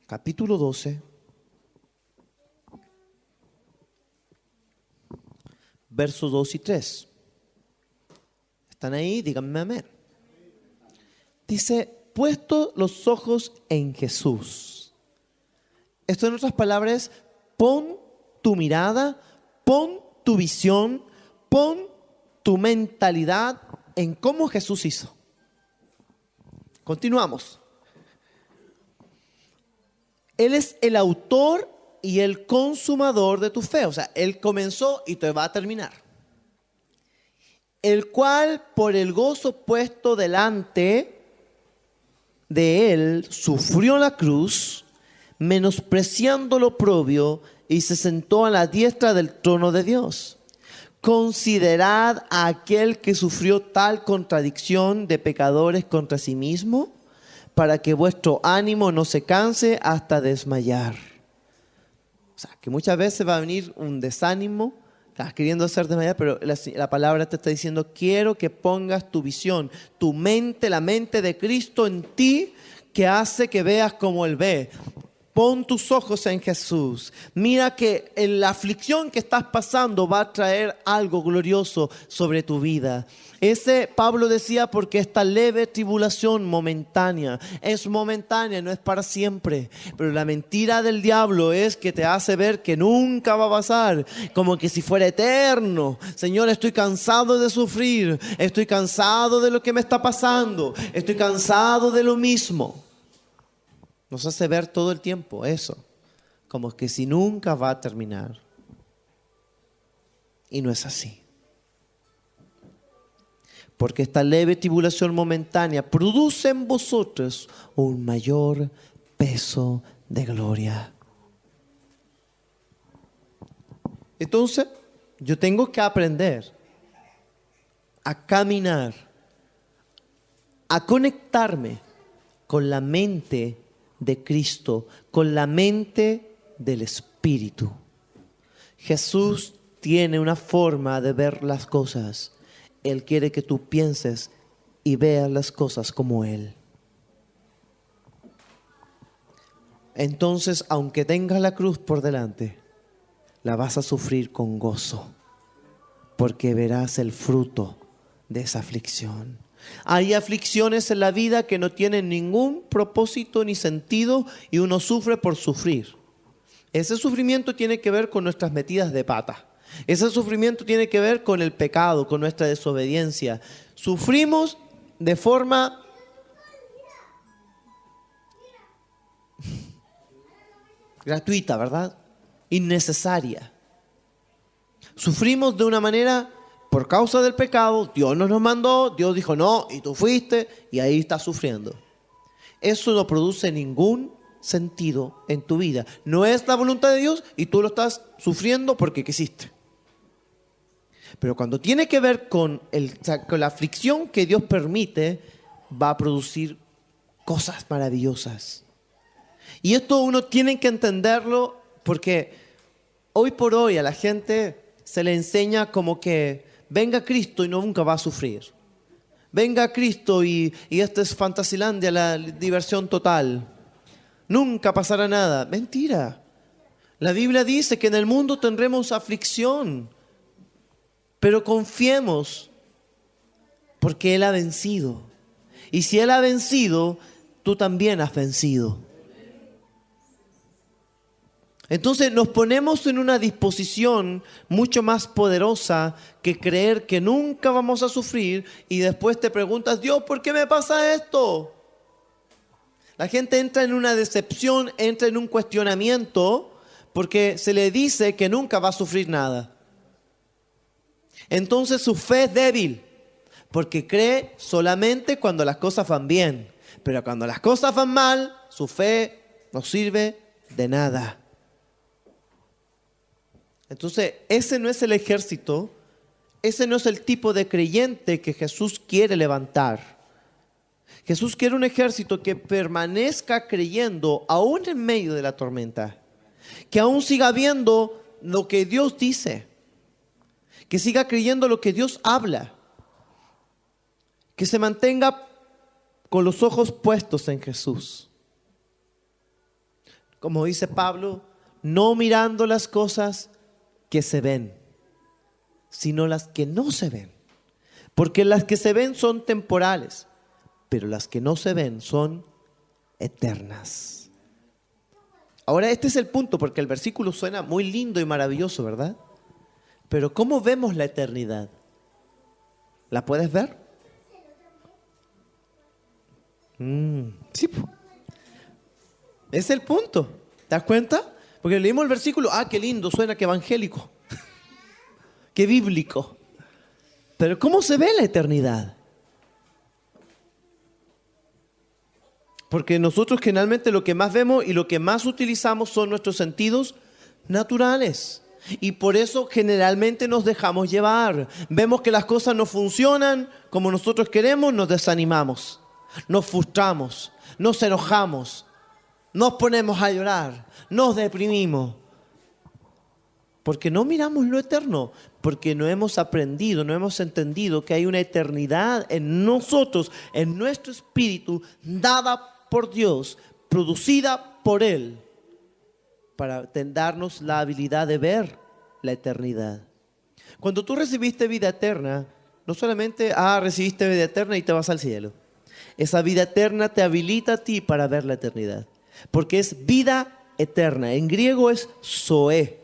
capítulo 12, versos 2 y 3. ¿Están ahí? Díganme amén. Dice, puesto los ojos en Jesús. Esto, en otras palabras, pon tu mirada, pon tu visión, pon tu mentalidad en cómo Jesús hizo. Continuamos. Él es el autor y el consumador de tu fe. O sea, Él comenzó y te va a terminar. El cual, por el gozo puesto delante de Él, sufrió la cruz, menospreciando lo oprobio, y se sentó a la diestra del trono de Dios. Considerad a aquel que sufrió tal contradicción de pecadores contra sí mismo, para que vuestro ánimo no se canse hasta desmayar. O sea, que muchas veces va a venir un desánimo, estás queriendo hacer desmayar, pero la palabra te está diciendo, quiero que pongas tu visión, tu mente, la mente de Cristo en ti, que hace que veas como Él ve. Pon tus ojos en Jesús. Mira que en la aflicción que estás pasando va a traer algo glorioso sobre tu vida. Pablo decía, porque esta leve tribulación momentánea, es momentánea, no es para siempre. Pero la mentira del diablo es que te hace ver que nunca va a pasar, como que si fuera eterno. Señor, estoy cansado de sufrir, estoy cansado de lo que me está pasando, estoy cansado de lo mismo. Nos hace ver todo el tiempo eso, como que si nunca va a terminar. Y no es así. Porque esta leve tribulación momentánea produce en vosotros un mayor peso de gloria. Entonces, yo tengo que aprender a caminar, a conectarme con la mente de Cristo, con la mente del Espíritu. Jesús tiene una forma de ver las cosas. Él quiere que tú pienses y veas las cosas como Él. Entonces, aunque tengas la cruz por delante, la vas a sufrir con gozo, porque verás el fruto de esa aflicción. Hay aflicciones en la vida que no tienen ningún propósito ni sentido y uno sufre por sufrir. Ese sufrimiento tiene que ver con nuestras metidas de pata. Ese sufrimiento tiene que ver con el pecado, con nuestra desobediencia. Sufrimos de forma gratuita, ¿verdad? Innecesaria. Sufrimos de una manera por causa del pecado. Dios no nos mandó, Dios dijo no, y tú fuiste, y ahí estás sufriendo. Eso no produce ningún sentido en tu vida. No es la voluntad de Dios y tú lo estás sufriendo porque quisiste. Pero cuando tiene que ver con la aflicción que Dios permite, va a producir cosas maravillosas. Y esto uno tiene que entenderlo porque hoy por hoy a la gente se le enseña como que venga Cristo y nunca va a sufrir. Venga Cristo y esto es Fantasilandia, la diversión total. Nunca pasará nada. Mentira. La Biblia dice que en el mundo tendremos aflicción, pero confiemos porque Él ha vencido. Y si Él ha vencido, tú también has vencido. Entonces nos ponemos en una disposición mucho más poderosa que creer que nunca vamos a sufrir y después te preguntas, Dios, ¿por qué me pasa esto? La gente entra en una decepción, entra en un cuestionamiento porque se le dice que nunca va a sufrir nada. Entonces su fe es débil porque cree solamente cuando las cosas van bien. Pero cuando las cosas van mal, su fe no sirve de nada. Entonces, ese no es el ejército, ese no es el tipo de creyente que Jesús quiere levantar. Jesús quiere un ejército que permanezca creyendo aún en medio de la tormenta, que aún siga viendo lo que Dios dice, que siga creyendo lo que Dios habla, que se mantenga con los ojos puestos en Jesús. Como dice Pablo, no mirando las cosas que se ven, sino las que no se ven. Porque las que se ven son temporales, pero las que no se ven son eternas. Ahora este es el punto, porque el versículo suena muy lindo y maravilloso, ¿verdad? Pero ¿cómo vemos la eternidad? ¿La puedes ver? Sí. Es el punto. ¿Te das cuenta? Porque leímos el versículo, qué lindo, suena que evangélico, que bíblico. Pero ¿cómo se ve la eternidad? Porque nosotros generalmente lo que más vemos y lo que más utilizamos son nuestros sentidos naturales. Y por eso generalmente nos dejamos llevar. Vemos que las cosas no funcionan como nosotros queremos, nos desanimamos, nos frustramos, nos enojamos, nos ponemos a llorar, nos deprimimos. Porque no miramos lo eterno, porque no hemos aprendido, no hemos entendido que hay una eternidad en nosotros, en nuestro espíritu, dada por Dios, producida por Él, para darnos la habilidad de ver la eternidad. Cuando tú recibiste vida eterna, no solamente recibiste vida eterna y te vas al cielo. Esa vida eterna te habilita a ti para ver la eternidad, porque es vida eterna. En griego es zoe,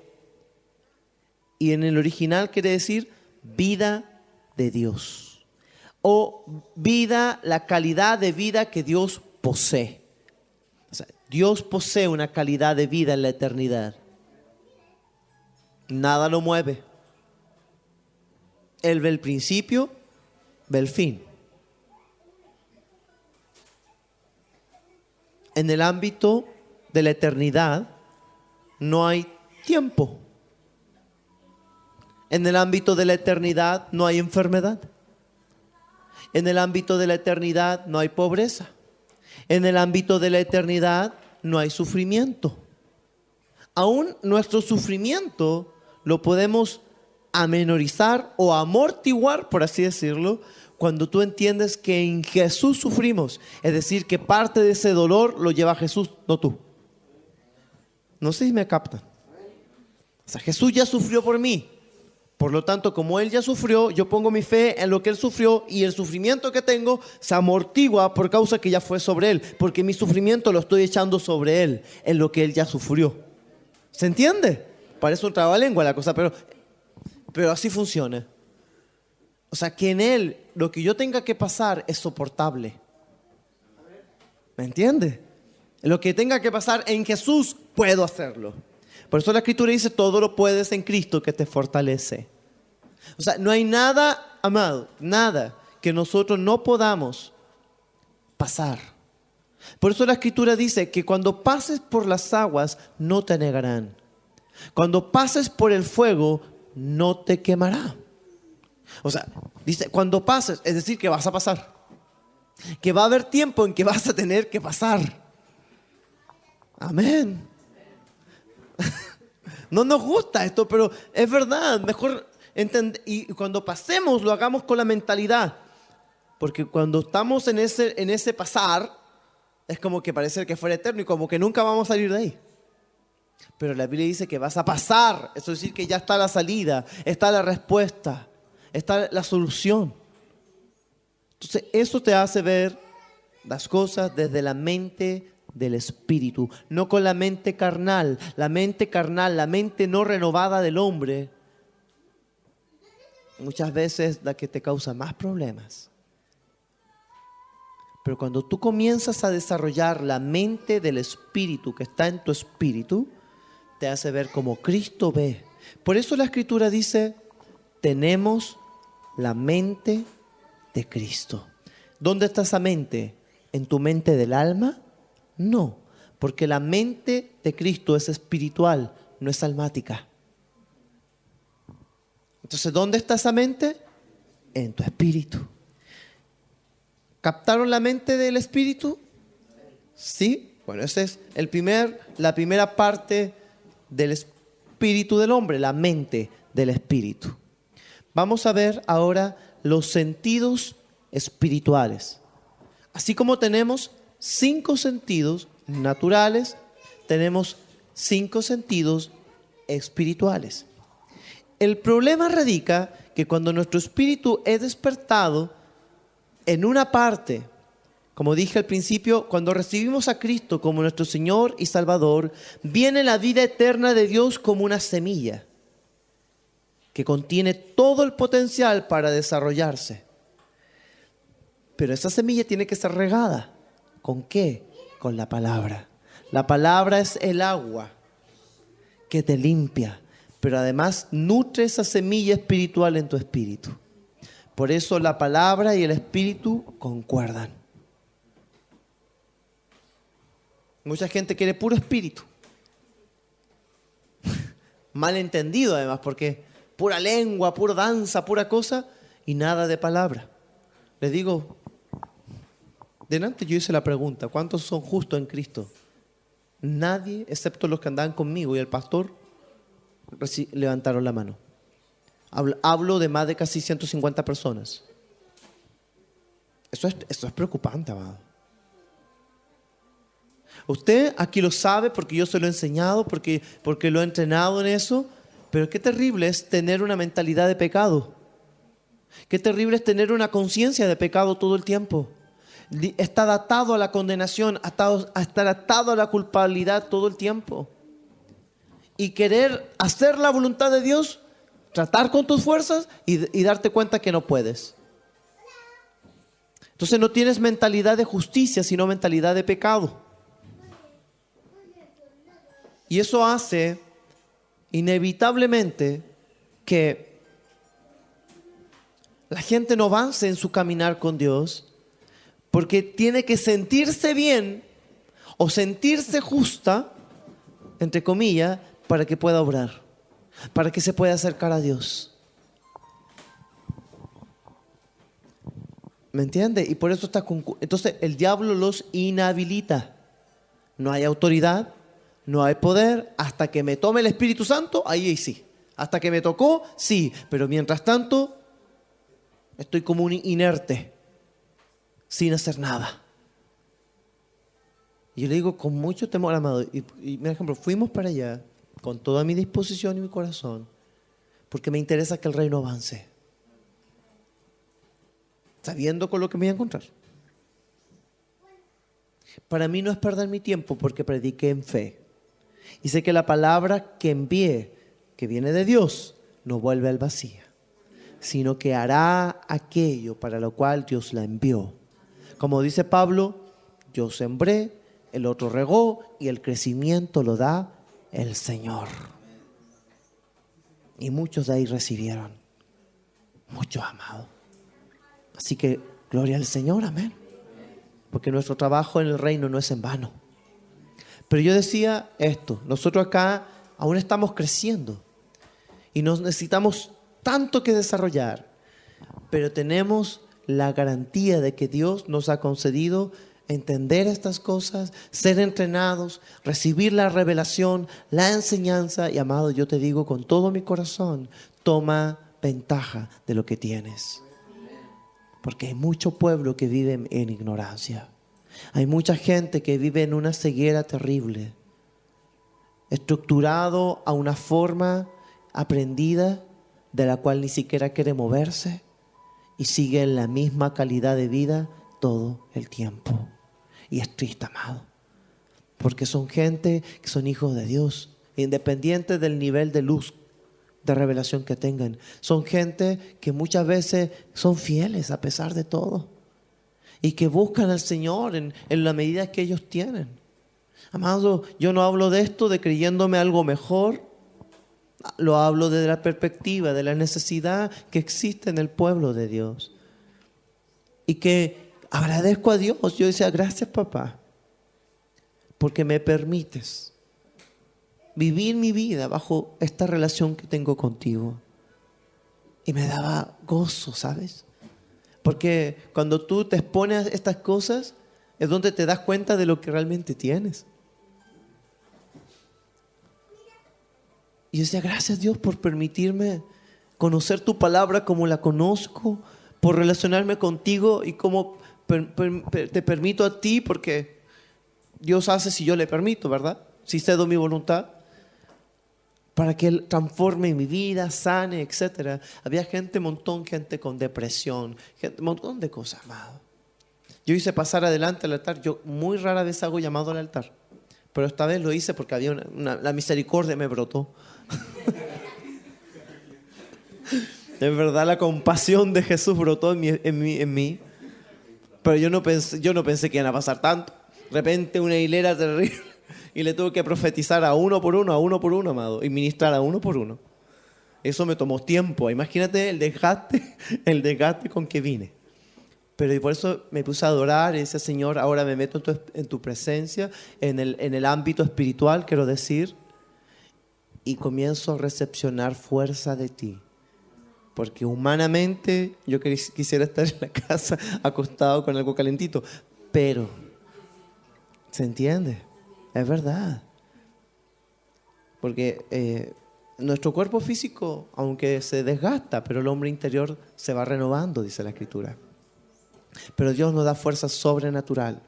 y en el original quiere decir vida de Dios, o vida, la calidad de vida que Dios posee. O sea, Dios posee una calidad de vida en la eternidad. Nada lo mueve. Él ve el principio, ve el fin. En el ámbito de la eternidad no hay tiempo. En el ámbito de la eternidad no hay enfermedad. En el ámbito de la eternidad no hay pobreza. En el ámbito de la eternidad no hay sufrimiento. Aún nuestro sufrimiento lo podemos amenorizar o amortiguar, por así decirlo, cuando tú entiendes que en Jesús sufrimos. Es decir, que parte de ese dolor lo lleva Jesús, no tú. No sé si me captan. O sea, Jesús ya sufrió por mí. Por lo tanto, como Él ya sufrió, yo pongo mi fe en lo que Él sufrió y el sufrimiento que tengo se amortigua por causa que ya fue sobre Él. Porque mi sufrimiento lo estoy echando sobre Él, en lo que Él ya sufrió. ¿Se entiende? Parece un trabalengua la cosa, pero pero así funciona. O sea, que en Él lo que yo tenga que pasar es soportable. ¿Me entiendes? Lo que tenga que pasar en Jesús, puedo hacerlo. Por eso la Escritura dice, todo lo puedes en Cristo que te fortalece. O sea, no hay nada, amado, nada que nosotros no podamos pasar. Por eso la Escritura dice que cuando pases por las aguas, no te anegarán. Cuando pases por el fuego, no te quemará. O sea, dice, cuando pases, es decir, que vas a pasar. Que va a haber tiempo en que vas a tener que pasar. Amén. No nos gusta esto, pero es verdad. Mejor entender. Y cuando pasemos, lo hagamos con la mentalidad. Porque cuando estamos en ese pasar, es como que parece que fuera eterno y como que nunca vamos a salir de ahí. Pero la Biblia dice que vas a pasar. Eso es decir que ya está la salida, está la respuesta, está la solución. Entonces eso te hace ver las cosas desde la mente del Espíritu, no con la mente carnal. La mente carnal, la mente no renovada del hombre, muchas veces la que te causa más problemas. Pero cuando tú comienzas a desarrollar la mente del Espíritu que está en tu espíritu, te hace ver como Cristo ve. Por eso la Escritura dice, tenemos la mente de Cristo. ¿Dónde está esa mente? ¿En tu mente del alma? No, porque la mente de Cristo es espiritual, no es almática. Entonces, ¿dónde está esa mente? En tu espíritu. ¿Captaron la mente del espíritu? Sí. Bueno, esa es la primera parte del espíritu del hombre, la mente del espíritu. Vamos a ver ahora los sentidos espirituales. Así como tenemos 5 sentidos naturales, tenemos 5 sentidos espirituales. El problema radica que cuando nuestro espíritu es despertado, en una parte, como dije al principio, cuando recibimos a Cristo como nuestro Señor y Salvador, viene la vida eterna de Dios como una semilla que contiene todo el potencial para desarrollarse. Pero esa semilla tiene que ser regada. ¿Con qué? Con la palabra. La palabra es el agua que te limpia, pero además nutre esa semilla espiritual en tu espíritu. Por eso la palabra y el espíritu concuerdan. Mucha gente quiere puro espíritu. Mal entendido además, porque pura lengua, pura danza, pura cosa y nada de palabra. Les digo, delante yo hice la pregunta, ¿cuántos son justos en Cristo? Nadie, excepto los que andaban conmigo y el pastor, levantaron la mano. Hablo de más de casi 150 personas. Eso es preocupante, amado. Usted aquí lo sabe porque yo se lo he enseñado, porque lo he entrenado en eso. Pero qué terrible es tener una mentalidad de pecado. Qué terrible es tener una conciencia de pecado todo el tiempo. Estar atado a la condenación, estar atado a la culpabilidad todo el tiempo. Y querer hacer la voluntad de Dios, tratar con tus fuerzas y darte cuenta que no puedes. Entonces no tienes mentalidad de justicia, sino mentalidad de pecado. Y eso hace inevitablemente que la gente no avance en su caminar con Dios, porque tiene que sentirse bien o sentirse justa, entre comillas, para que pueda obrar, para que se pueda acercar a Dios. ¿Me entiende? Y por eso entonces el diablo los inhabilita. No hay autoridad, no hay poder, hasta que me tome el Espíritu Santo, ahí sí. Hasta que me tocó, sí. Pero mientras tanto, estoy como un inerte, sin hacer nada. Y yo le digo con mucho temor, amado. Y por ejemplo, fuimos para allá con toda mi disposición y mi corazón, porque me interesa que el reino avance, sabiendo con lo que me voy a encontrar. Para mí no es perder mi tiempo, porque prediqué en fe. Y sé que la palabra que envié, que viene de Dios, no vuelve al vacío, sino que hará aquello para lo cual Dios la envió. Como dice Pablo, yo sembré, el otro regó y el crecimiento lo da el Señor. Y muchos de ahí recibieron, muchos, amados. Así que gloria al Señor, amén. Porque nuestro trabajo en el reino no es en vano. Pero yo decía esto, nosotros acá aún estamos creciendo y nos necesitamos tanto que desarrollar, pero tenemos la garantía de que Dios nos ha concedido entender estas cosas, ser entrenados, recibir la revelación, la enseñanza. Y amado, yo te digo con todo mi corazón, toma ventaja de lo que tienes. Porque hay mucho pueblo que vive en ignorancia. Hay mucha gente que vive en una ceguera terrible, estructurado a una forma aprendida de la cual ni siquiera quiere moverse y sigue en la misma calidad de vida todo el tiempo. Y es triste, amado, porque son gente que son hijos de Dios, independientes del nivel de luz, de revelación que tengan. Son gente que muchas veces son fieles a pesar de todo y que buscan al Señor en la medida que ellos tienen. Amado, yo no hablo de esto de creyéndome algo mejor, lo hablo desde la perspectiva de la necesidad que existe en el pueblo de Dios. Y que agradezco a Dios. Yo decía, gracias, papá, porque me permites vivir mi vida bajo esta relación que tengo contigo. Y me daba gozo, ¿sabes? Porque cuando tú te expones a estas cosas, es donde te das cuenta de lo que realmente tienes. Y yo decía, gracias Dios por permitirme conocer tu palabra como la conozco, por relacionarme contigo y como te permito a ti, porque Dios hace si yo le permito, ¿verdad? Si cedo mi voluntad, para que Él transforme mi vida, sane, etc. Había gente con depresión, un montón de cosas, amado. Yo hice pasar adelante al altar. Yo muy rara vez hago llamado al altar, pero esta vez lo hice porque había la misericordia me brotó. En verdad la compasión de Jesús brotó en mí. Pero yo no pensé que iban a pasar tanto. De repente una hilera terrible y le tuve que profetizar a uno por uno, amado, y ministrar a uno por uno. Eso me tomó tiempo. Imagínate el desgaste con que vine. Pero y por eso me puse a adorar y decía, Señor, ahora me meto en tu presencia, en el ámbito espiritual, quiero decir, y comienzo a recepcionar fuerza de ti. Porque humanamente yo quisiera estar en la casa acostado con algo calentito. Pero, ¿se entiende? Es verdad. Porque nuestro cuerpo físico, aunque se desgasta, pero el hombre interior se va renovando, dice la Escritura. Pero Dios nos da fuerza sobrenatural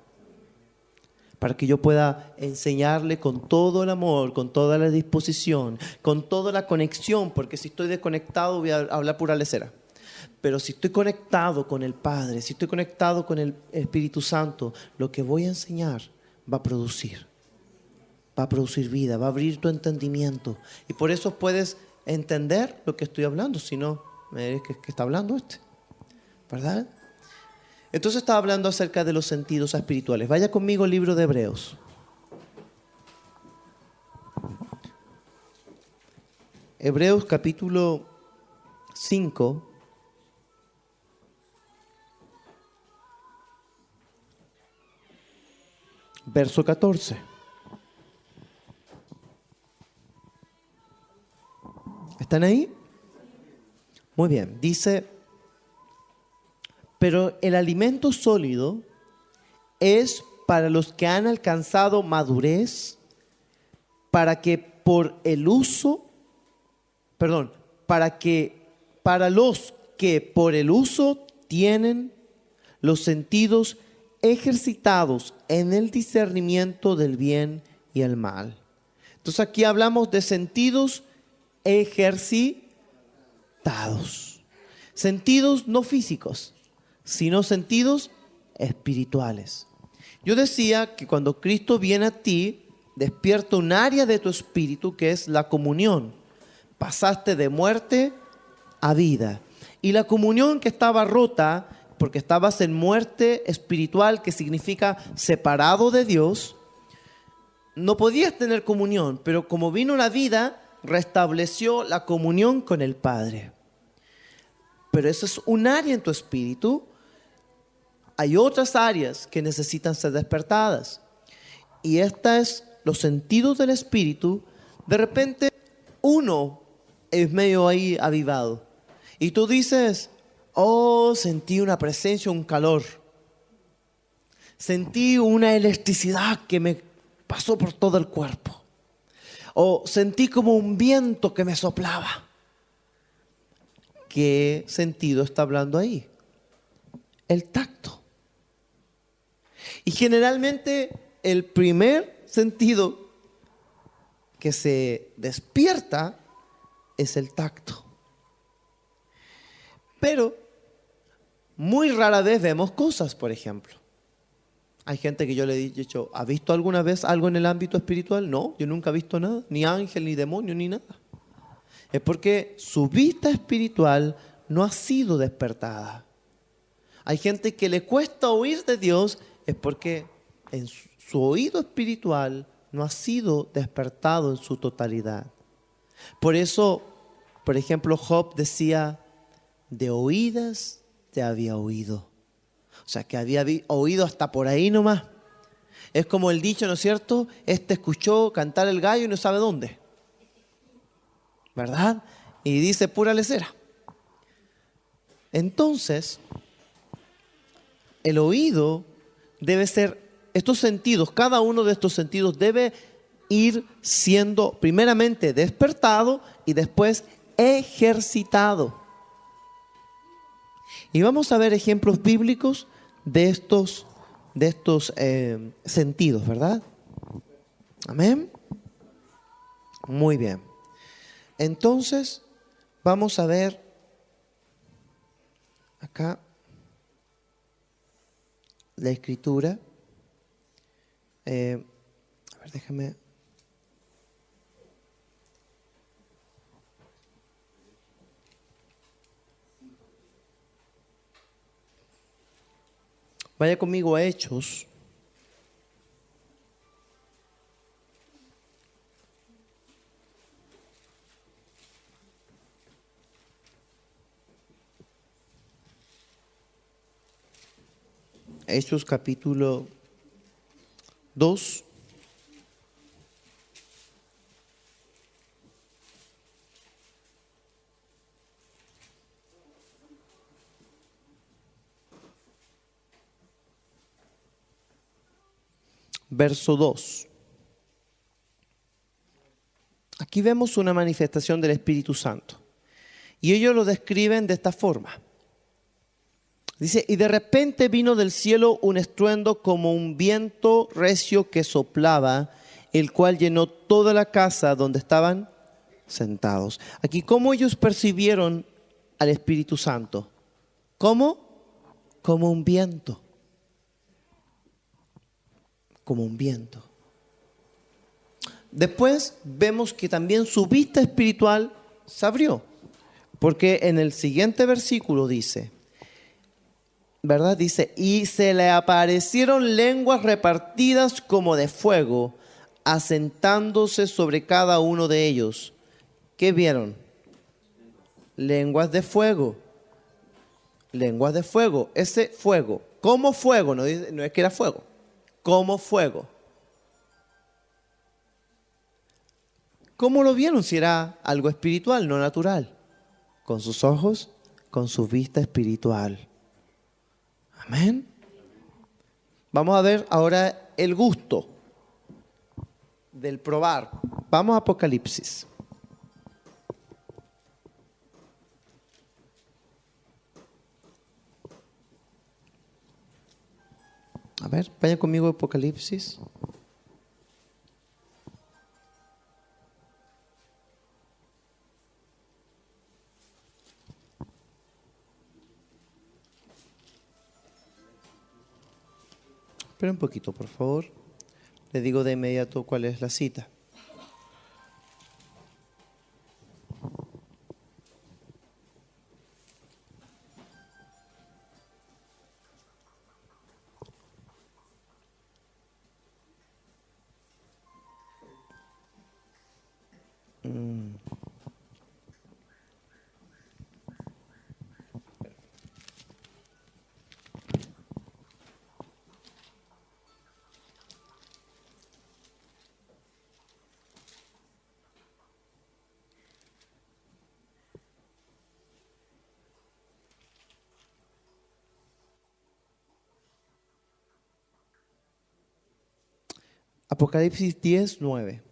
para que yo pueda enseñarle con todo el amor, con toda la disposición, con toda la conexión, porque si estoy desconectado voy a hablar pura lecera. Pero si estoy conectado con el Padre, si estoy conectado con el Espíritu Santo, lo que voy a enseñar va a producir vida, va a abrir tu entendimiento. Y por eso puedes entender lo que estoy hablando, si no, ¿qué está hablando este? ¿Verdad? Entonces estaba hablando acerca de los sentidos espirituales. Vaya conmigo al libro de Hebreos. Hebreos capítulo 5. Verso 14. ¿Están ahí? Muy bien. Dice: pero el alimento sólido es para los que han alcanzado madurez, para los que por el uso tienen los sentidos ejercitados en el discernimiento del bien y el mal. Entonces aquí hablamos de sentidos ejercitados. Sentidos no físicos, sino sentidos espirituales. Yo decía que cuando Cristo viene a ti, despierta un área de tu espíritu que es la comunión. pasaste de muerte a vida. Y la comunión que estaba rota, porque estabas en muerte espiritual, que significa separado de Dios, no podías tener comunión, pero como vino la vida, restableció la comunión con el Padre. Pero eso es un área en tu espíritu. Hay otras áreas que necesitan ser despertadas. Y esta es los sentidos del espíritu. De repente, uno es medio ahí avivado. Y tú dices, oh, sentí una presencia, un calor. Sentí una electricidad que me pasó por todo el cuerpo. O sentí como un viento que me soplaba. ¿Qué sentido está hablando ahí? El tacto. Y generalmente el primer sentido que se despierta es el tacto. Pero muy rara vez vemos cosas, por ejemplo. Hay gente que yo le he dicho, ¿ha visto alguna vez algo en el ámbito espiritual? No, yo nunca he visto nada, ni ángel, ni demonio, ni nada. Es porque su vista espiritual no ha sido despertada. Hay gente que le cuesta oír de Dios, es porque en su oído espiritual no ha sido despertado en su totalidad. Por eso, por ejemplo, Job decía, de oídas te había oído. O sea, que había oído hasta por ahí nomás. Es como el dicho, ¿no es cierto? Este escuchó cantar el gallo y no sabe dónde. ¿Verdad? Y dice pura lecera. Entonces, el oído debe ser, estos sentidos, cada uno de estos sentidos debe ir siendo primeramente despertado y después ejercitado. Y vamos a ver ejemplos bíblicos de estos sentidos, ¿verdad? Amén. Muy bien. Entonces, vamos a ver acá la escritura. A ver, déjame. Vaya conmigo a Hechos. Hechos capítulo 2. Verso 2. Aquí vemos una manifestación del Espíritu Santo. Y ellos lo describen de esta forma. Dice, y de repente vino del cielo un estruendo como un viento recio que soplaba, el cual llenó toda la casa donde estaban sentados. Aquí, ¿cómo ellos percibieron al Espíritu Santo? ¿Cómo? Como un viento. Como un viento. Después vemos que también su vista espiritual se abrió. Porque en el siguiente versículo dice, ¿verdad? Dice, y se le aparecieron lenguas repartidas como de fuego, asentándose sobre cada uno de ellos. ¿Qué vieron? Lenguas de fuego. Lenguas de fuego. Ese fuego. ¿Cómo fuego? No es que era fuego. ¿Cómo fuego? ¿Cómo lo vieron si era algo espiritual, no natural? Con sus ojos, con su vista espiritual. Amén. Vamos a ver ahora el gusto del probar. Vamos a Apocalipsis. A ver, vayan conmigo a Apocalipsis. Espera un poquito, por favor. Le digo de inmediato cuál es la cita. Apocalipsis 10:9.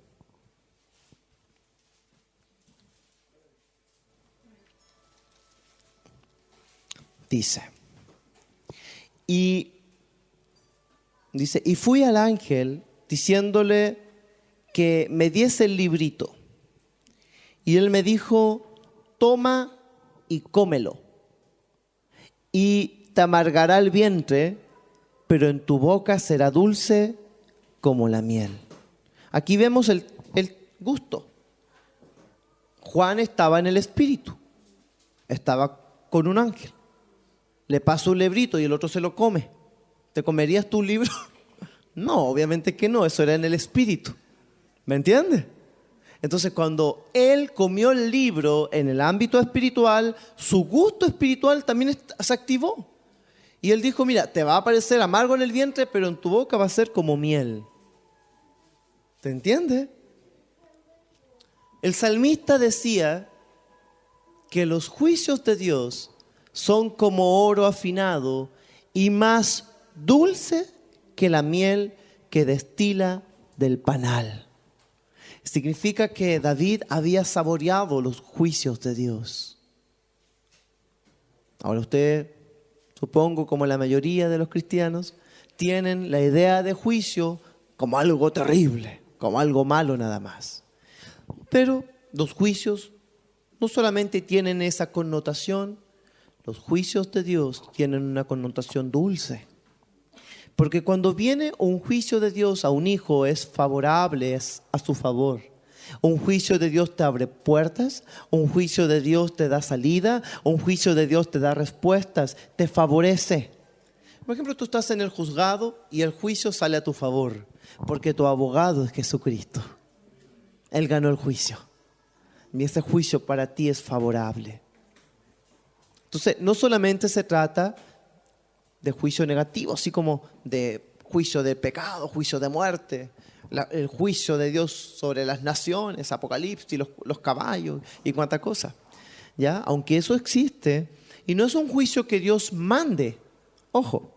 Dice, y fui al ángel diciéndole que me diese el librito. Y él me dijo, toma y cómelo. Y te amargará el vientre, pero en tu boca será dulce como la miel. Aquí vemos el gusto. Juan estaba en el espíritu. Estaba con un ángel. Le pasa un librito y el otro se lo come. ¿Te comerías tú un libro? No, obviamente que no. Eso era en el espíritu. ¿Me entiendes? Entonces, cuando él comió el libro en el ámbito espiritual, su gusto espiritual también se activó. Y él dijo, mira, te va a parecer amargo en el vientre, pero en tu boca va a ser como miel. ¿Te entiendes? El salmista decía que los juicios de Dios son como oro afinado y más dulce que la miel que destila del panal. Significa que David había saboreado los juicios de Dios. Ahora usted, supongo como la mayoría de los cristianos, tienen la idea de juicio como algo terrible, como algo malo nada más. Pero los juicios no solamente tienen esa connotación, los juicios de Dios tienen una connotación dulce. Porque cuando viene un juicio de Dios a un hijo es favorable, es a su favor. Un juicio de Dios te abre puertas, un juicio de Dios te da salida, un juicio de Dios te da respuestas, te favorece. Por ejemplo, tú estás en el juzgado y el juicio sale a tu favor, porque tu abogado es Jesucristo. Él ganó el juicio y ese juicio para ti es favorable. Entonces, no solamente se trata de juicio negativo, así como de juicio de pecado, juicio de muerte, el juicio de Dios sobre las naciones, Apocalipsis, los caballos y cuánta cosa. ¿Ya? Aunque eso existe, y no es un juicio que Dios mande, ojo,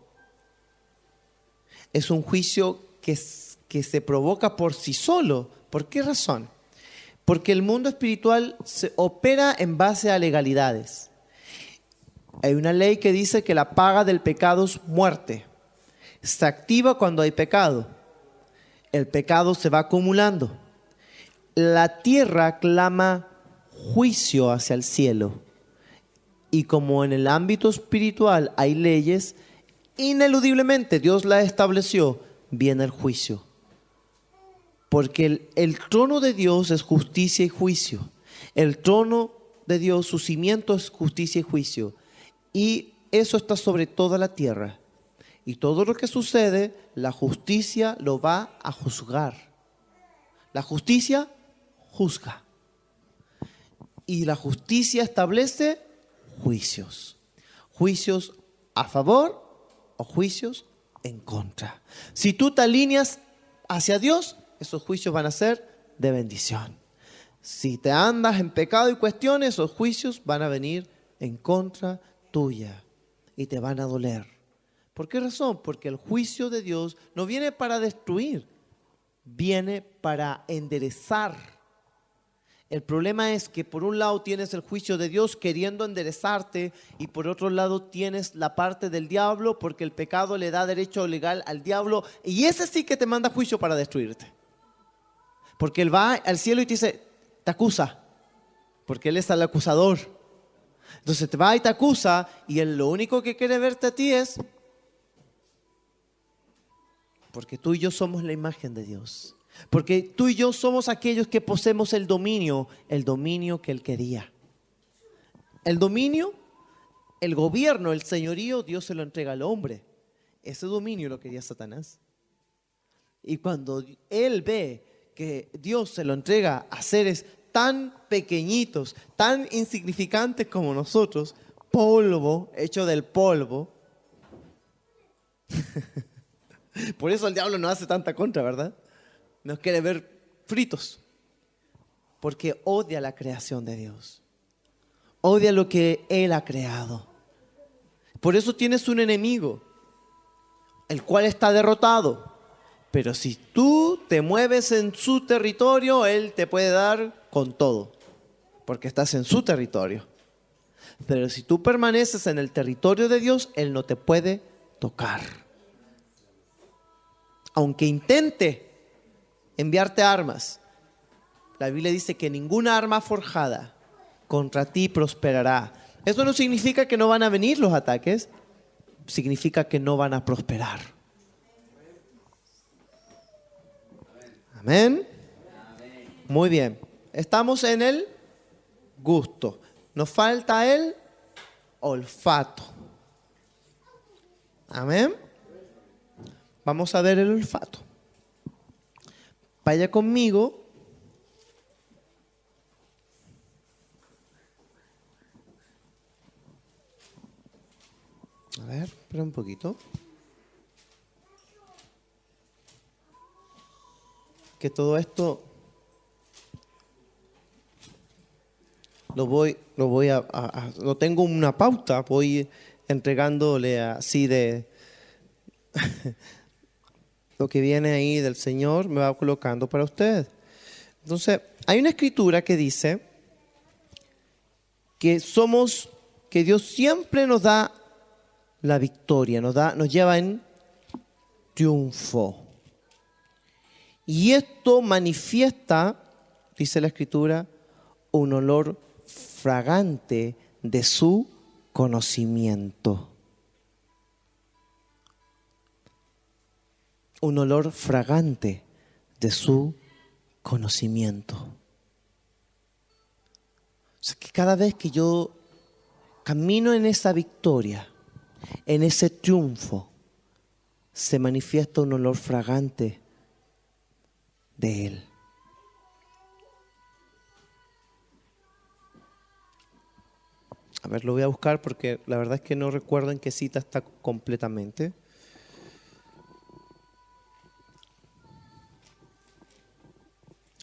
es un juicio que se provoca por sí solo. ¿Por qué razón? Porque el mundo espiritual se opera en base a legalidades. Hay una ley que dice que la paga del pecado es muerte. Se activa cuando hay pecado. El pecado se va acumulando. La tierra clama juicio hacia el cielo. Y como en el ámbito espiritual hay leyes, ineludiblemente Dios las estableció, viene el juicio. Porque el trono de Dios es justicia y juicio. El trono de Dios, su cimiento es justicia y juicio. Y eso está sobre toda la tierra. Y todo lo que sucede, la justicia lo va a juzgar. La justicia juzga. Y la justicia establece juicios. Juicios a favor o juicios en contra. Si tú te alineas hacia Dios, esos juicios van a ser de bendición. Si te andas en pecado y cuestiones, esos juicios van a venir en contra tuya y te van a doler. ¿Por qué razón? Porque el juicio de Dios no viene para destruir, viene para enderezar. El problema es que por un lado tienes el juicio de Dios queriendo enderezarte y por otro lado tienes la parte del diablo porque el pecado le da derecho legal al diablo y ese sí que te manda juicio para destruirte. Porque él va al cielo y te dice, te acusa, porque él es el acusador. Entonces te va y te acusa y él lo único que quiere verte a ti es porque tú y yo somos la imagen de Dios. Porque tú y yo somos aquellos que poseemos el dominio que él quería. El dominio, el gobierno, el señorío, Dios se lo entrega al hombre. Ese dominio lo quería Satanás. Y cuando él ve que Dios se lo entrega a seres tan pequeñitos, tan insignificantes como nosotros, polvo, hecho del polvo. Por eso el diablo no hace tanta contra, ¿verdad? Nos quiere ver fritos. Porque odia la creación de Dios. Odia lo que Él ha creado. Por eso tienes un enemigo, el cual está derrotado. Pero si tú te mueves en su territorio, Él te puede dar con todo, porque estás en su territorio. Pero si tú permaneces en el territorio de Dios, Él no te puede tocar. Aunque intente enviarte armas, la Biblia dice que ninguna arma forjada contra ti prosperará. Eso no significa que no van a venir los ataques, significa que no van a prosperar. Amén. Muy bien. Estamos en el gusto. Nos falta el olfato. Amén. Vamos a ver el olfato. Vaya conmigo. A ver, espera un poquito. Que todo esto lo tengo una pauta, voy entregándole así de lo que viene ahí del Señor, me va colocando para usted. Entonces, hay una escritura que dice que Dios siempre nos da la victoria, nos lleva en triunfo. Y esto manifiesta, dice la Escritura, un olor fragante de su conocimiento. Un olor fragante de su conocimiento. O sea, que cada vez que yo camino en esa victoria, en ese triunfo, se manifiesta un olor fragante de Él. A ver, lo voy a buscar porque la verdad es que no recuerdo en qué cita está completamente.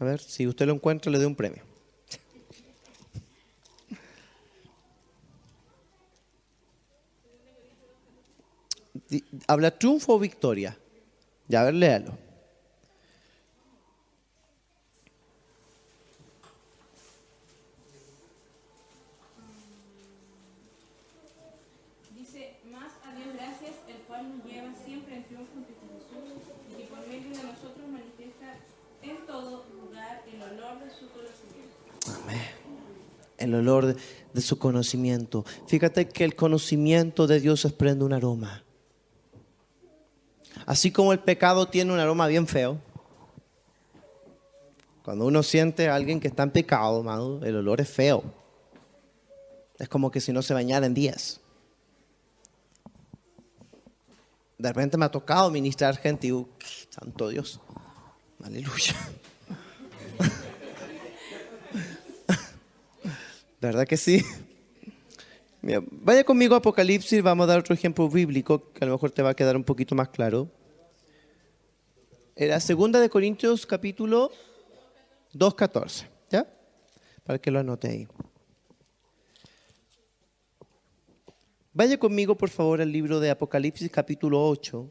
A ver, si usted lo encuentra, le doy un premio. Habla triunfo o victoria. Ya, a ver, léalo. Dice, más a Dios gracias, el cual nos lleva siempre en triunfo en Cristo Jesús, y que por medio de nosotros manifiesta en todo lugar el olor de su conocimiento. Amén. El olor de su conocimiento. Fíjate que el conocimiento de Dios desprende un aroma. Así como el pecado tiene un aroma bien feo. Cuando uno siente a alguien que está en pecado, amado, el olor es feo. Es como que si no se bañara en días. De repente me ha tocado ministrar gente y santo Dios, aleluya. ¿Verdad que sí? Mira, vaya conmigo a Apocalipsis, vamos a dar otro ejemplo bíblico que a lo mejor te va a quedar un poquito más claro. Era 2 de Corintios capítulo 2:14, ¿ya? Para que lo anote ahí. Vaya conmigo, por favor, al libro de Apocalipsis capítulo 8.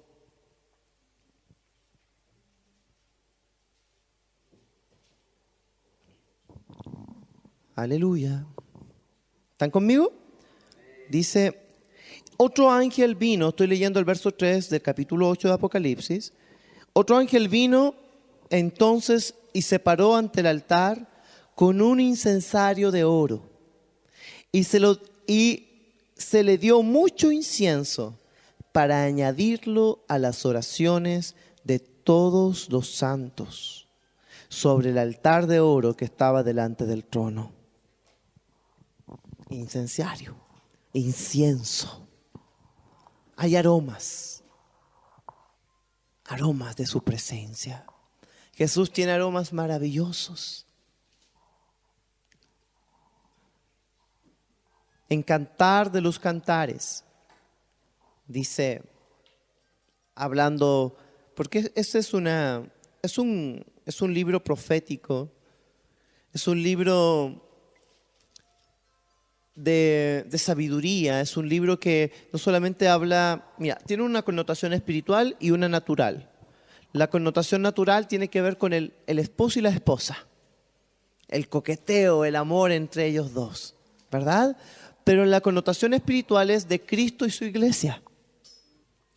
Aleluya. ¿Están conmigo? Dice, otro ángel vino, estoy leyendo el verso 3 del capítulo 8 de Apocalipsis. Otro ángel vino entonces y se paró ante el altar con un incensario de oro. Y se le dio mucho incienso para añadirlo a las oraciones de todos los santos sobre el altar de oro que estaba delante del trono. Incensario, incienso. Hay aromas de su presencia. Jesús tiene aromas maravillosos. En Cantar de los Cantares, dice, hablando, porque este es un libro profético, es un libro de sabiduría, es un libro que no solamente habla, mira, tiene una connotación espiritual y una natural. la connotación natural tiene que ver con el esposo y la esposa. El coqueteo, el amor entre ellos dos, ¿verdad? Pero la connotación espiritual es de Cristo y su iglesia.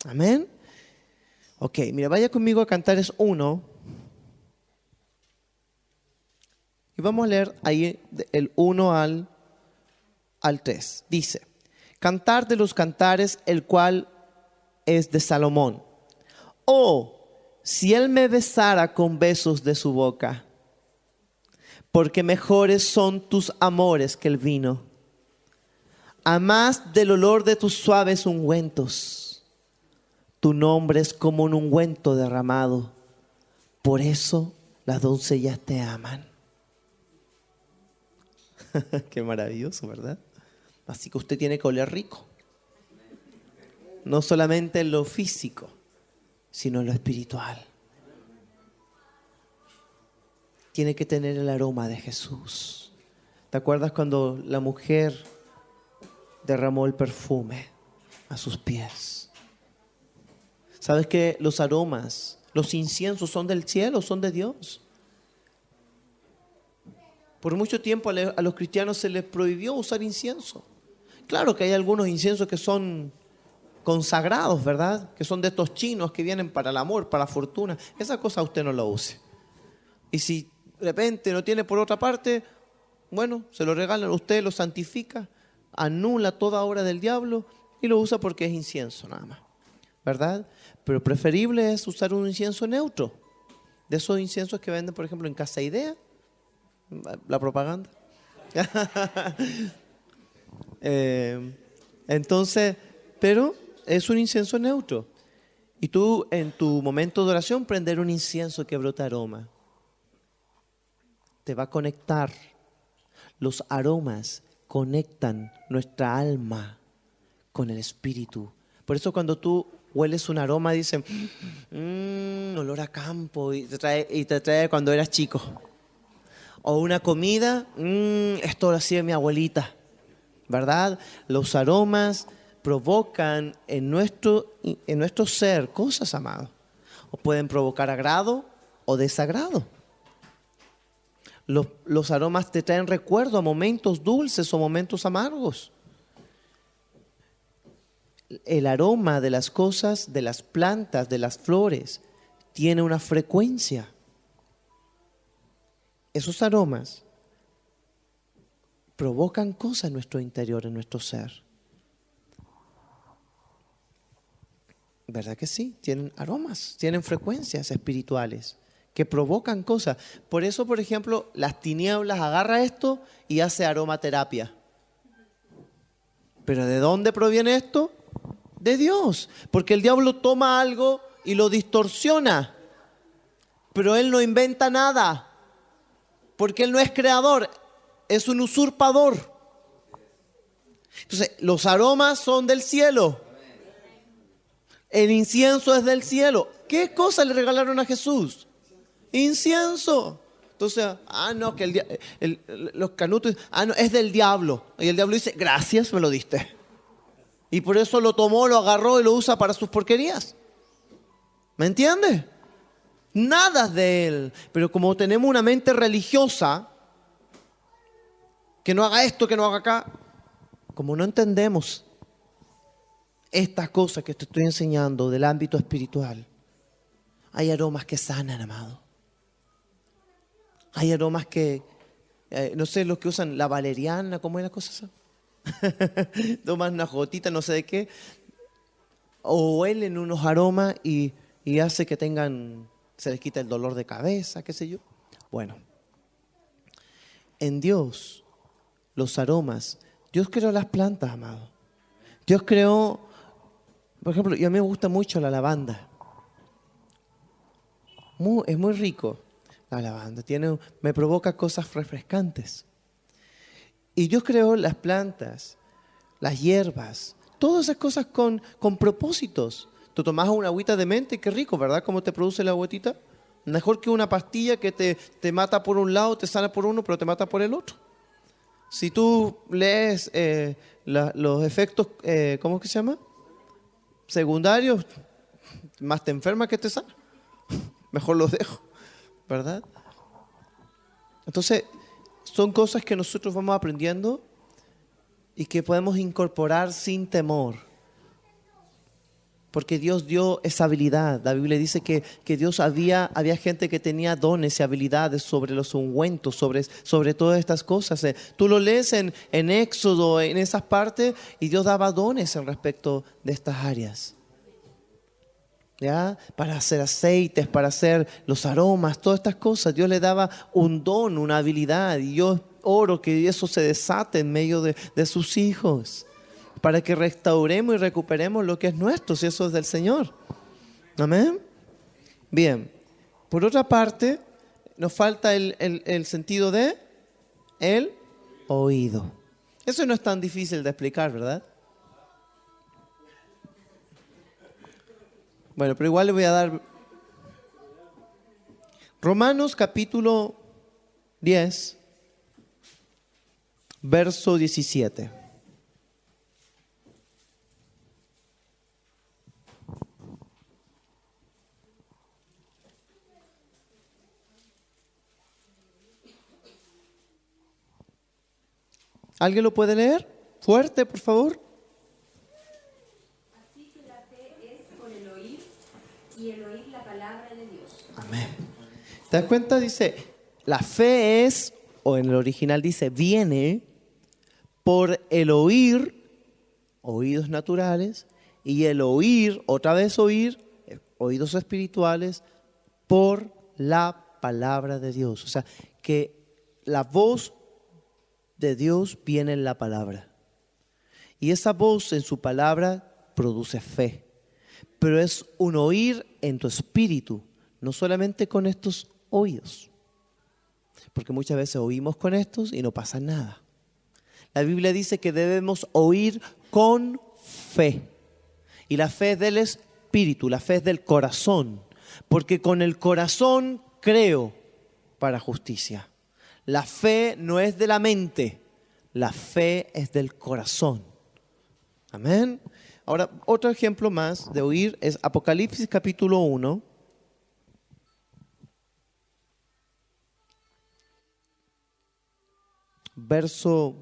Amén. Ok, mira, vaya conmigo a Cantares 1. Y vamos a leer ahí el 1 al 3. Dice, Cantar de los Cantares, el cual es de Salomón. Oh, si él me besara con besos de su boca, porque mejores son tus amores que el vino, a más del olor de tus suaves ungüentos. Tu nombre es como un ungüento derramado, por eso las doncellas te aman. Qué maravilloso, ¿verdad? Así que usted tiene que oler rico. No solamente en lo físico, sino en lo espiritual. Tiene que tener el aroma de Jesús. ¿Te acuerdas cuando la mujer derramó el perfume a sus pies? ¿Sabes que los aromas, los inciensos son del cielo, son de Dios? Por mucho tiempo a los cristianos se les prohibió usar incienso. Claro que hay algunos inciensos que son consagrados, ¿verdad? Que son de estos chinos que vienen para el amor, para la fortuna. Esa cosa usted no la use. Y si de repente no tiene por otra parte, bueno, se lo regalan, usted lo santifica, anula toda obra del diablo y lo usa porque es incienso nada más, ¿verdad? Pero preferible es usar un incienso neutro. De esos inciensos que venden, por ejemplo, en Casa Idea, la propaganda. Entonces, pero es un incienso neutro. Y tú en tu momento de oración prender un incienso que brota aroma. Te va a conectar. Los aromas conectan nuestra alma con el espíritu. Por eso cuando tú hueles un aroma dicen, olor a campo, y te trae cuando eras chico. O una comida, esto lo hacía mi abuelita, ¿verdad? Los aromas provocan en nuestro ser cosas, amados. O pueden provocar agrado o desagrado. Los aromas te traen recuerdo a momentos dulces o momentos amargos. El aroma de las cosas, de las plantas, de las flores, tiene una frecuencia. Esos aromas provocan cosas en nuestro interior, en nuestro ser. ¿Verdad que sí? Tienen aromas, tienen frecuencias espirituales que provocan cosas. Por eso, por ejemplo, las tinieblas agarra esto y hace aromaterapia. ¿Pero de dónde proviene esto? De Dios. Porque el diablo toma algo y lo distorsiona. Pero él no inventa nada. Porque él no es creador, es un usurpador. Entonces, los aromas son del cielo. El incienso es del cielo. ¿Qué cosa le regalaron a Jesús? Incienso. Entonces, no, que los canutos, no, es del diablo. Y el diablo dice, gracias, me lo diste. Y por eso lo tomó, lo agarró y lo usa para sus porquerías. ¿Me entiendes? Nada es de él. Pero como tenemos una mente religiosa, que no haga esto, que no haga acá, como no entendemos estas cosas que te estoy enseñando del ámbito espiritual, hay aromas que sanan, amado. Hay aromas que, no sé, los que usan la valeriana, ¿cómo es la cosa esa? Toman una gotita, no sé de qué, o huelen unos aromas y hace que se les quita el dolor de cabeza, qué sé yo. Bueno, en Dios, los aromas, Dios creó las plantas, amado. Dios creó, por ejemplo, y a mí me gusta mucho la lavanda. Es muy rico la lavanda, me provoca cosas refrescantes. Y Dios creó las plantas, las hierbas, todas esas cosas con propósitos. Tú tomas una agüita de menta y qué rico, ¿verdad? ¿Cómo te produce la agüitita? Mejor que una pastilla que te mata por un lado, te sana por uno, pero te mata por el otro. Si tú lees los efectos, ¿cómo es que se llama? Secundarios, más te enferma que te sana. mejor lo dejo, ¿verdad? Entonces, son cosas que nosotros vamos aprendiendo y que podemos incorporar sin temor. Porque Dios dio esa habilidad. La Biblia dice que Dios había gente que tenía dones y habilidades sobre los ungüentos, sobre todas estas cosas. Tú lo lees en Éxodo, en esas partes, y Dios daba dones en respecto de estas áreas. ¿Ya? Para hacer aceites, para hacer los aromas, todas estas cosas. Dios le daba un don, una habilidad. Y yo oro que eso se desate en medio de sus hijos, para que restauremos y recuperemos lo que es nuestro, si eso es del Señor. Amén. Bien. Por otra parte, nos falta el sentido de el oído. Eso no es tan difícil de explicar, ¿verdad? Bueno, pero igual le voy a dar Romanos capítulo 10, verso 17. ¿Alguien lo puede leer? Fuerte, por favor. Así que la fe es por el oír y el oír la palabra de Dios. Amén. ¿Te das cuenta? Dice, la fe es, o en el original dice, viene por el oír, oídos naturales, y el oír, otra vez oír, oídos espirituales, por la palabra de Dios. O sea, que la voz de Dios viene en la palabra. Y esa voz en su palabra produce fe. Pero es un oír en tu espíritu, no solamente con estos oídos. Porque muchas veces oímos con estos y no pasa nada. La Biblia dice que debemos oír con fe. Y la fe es del espíritu, la fe es del corazón. Porque con el corazón creo para justicia. La fe no es de la mente, la fe es del corazón. Amén. Ahora, otro ejemplo más de oír es Apocalipsis capítulo 1. Verso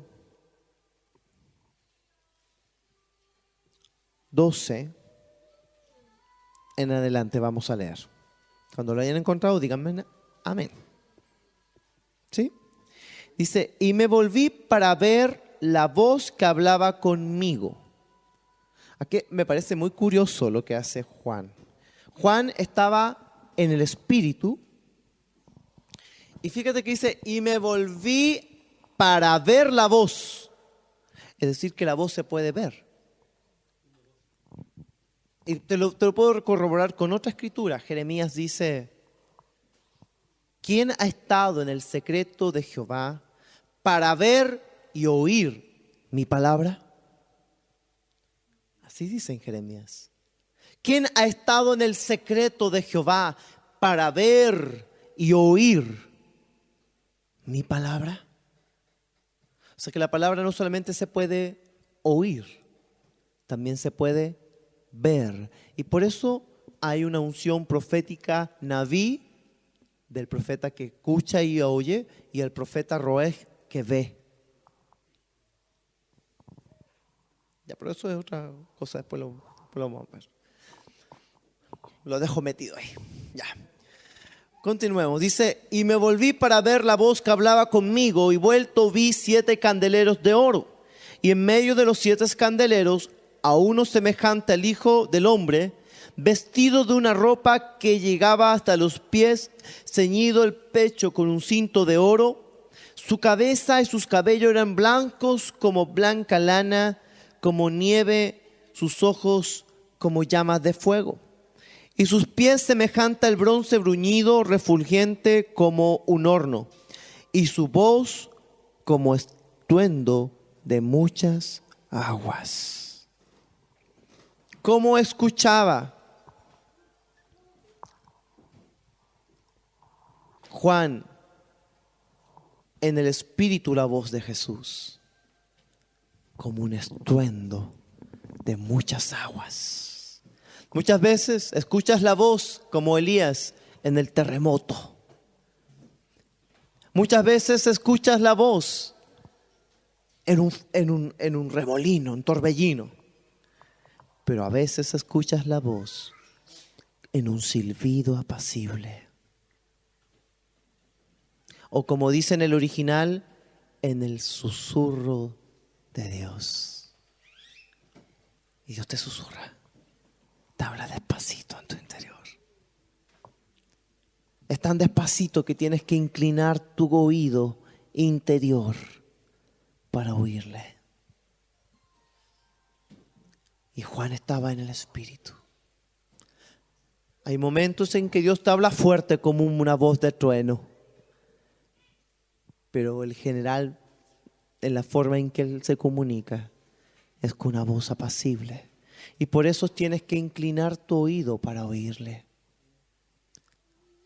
12 en adelante vamos a leer. Cuando lo hayan encontrado, díganme amén. ¿Sí? Dice, y me volví para ver la voz que hablaba conmigo. Aquí me parece muy curioso lo que hace Juan. Juan estaba en el Espíritu. Y fíjate que dice, y me volví para ver la voz. Es decir, que la voz se puede ver. Y te lo puedo corroborar con otra escritura. Jeremías dice, ¿quién ha estado en el secreto de Jehová para ver y oír mi palabra? Así dice en Jeremías. ¿Quién ha estado en el secreto de Jehová para ver y oír mi palabra? O sea que la palabra no solamente se puede oír, también se puede ver. Y por eso hay una unción profética naví, del profeta que escucha y oye, y el profeta roej que ve. Ya, pero eso es otra cosa, después lo vamos a ver. Lo dejo metido ahí. Ya. Continuemos. Dice, y me volví para ver la voz que hablaba conmigo, y vuelto vi 7 candeleros de oro, y en medio de los 7 candeleros a uno semejante al Hijo del Hombre, vestido de una ropa que llegaba hasta los pies, ceñido el pecho con un cinto de oro. Su cabeza y sus cabellos eran blancos como blanca lana, como nieve, sus ojos como llamas de fuego. Y sus pies semejante al bronce bruñido, refulgente como un horno. Y su voz como estruendo de muchas aguas. ¿Cómo escuchaba Juan en el Espíritu la voz de Jesús? Como un estruendo de muchas aguas. Muchas veces escuchas la voz como Elías en el terremoto. Muchas veces escuchas la voz en un remolino, un torbellino. Pero a veces escuchas la voz en un silbido apacible. O como dice en el original, en el susurro de Dios. Y Dios te susurra, te habla despacito en tu interior. Es tan despacito que tienes que inclinar tu oído interior para oírle. Y Juan estaba en el Espíritu. Hay momentos en que Dios te habla fuerte como una voz de trueno. Pero el general, en la forma en que Él se comunica, es con una voz apacible. Y por eso tienes que inclinar tu oído para oírle.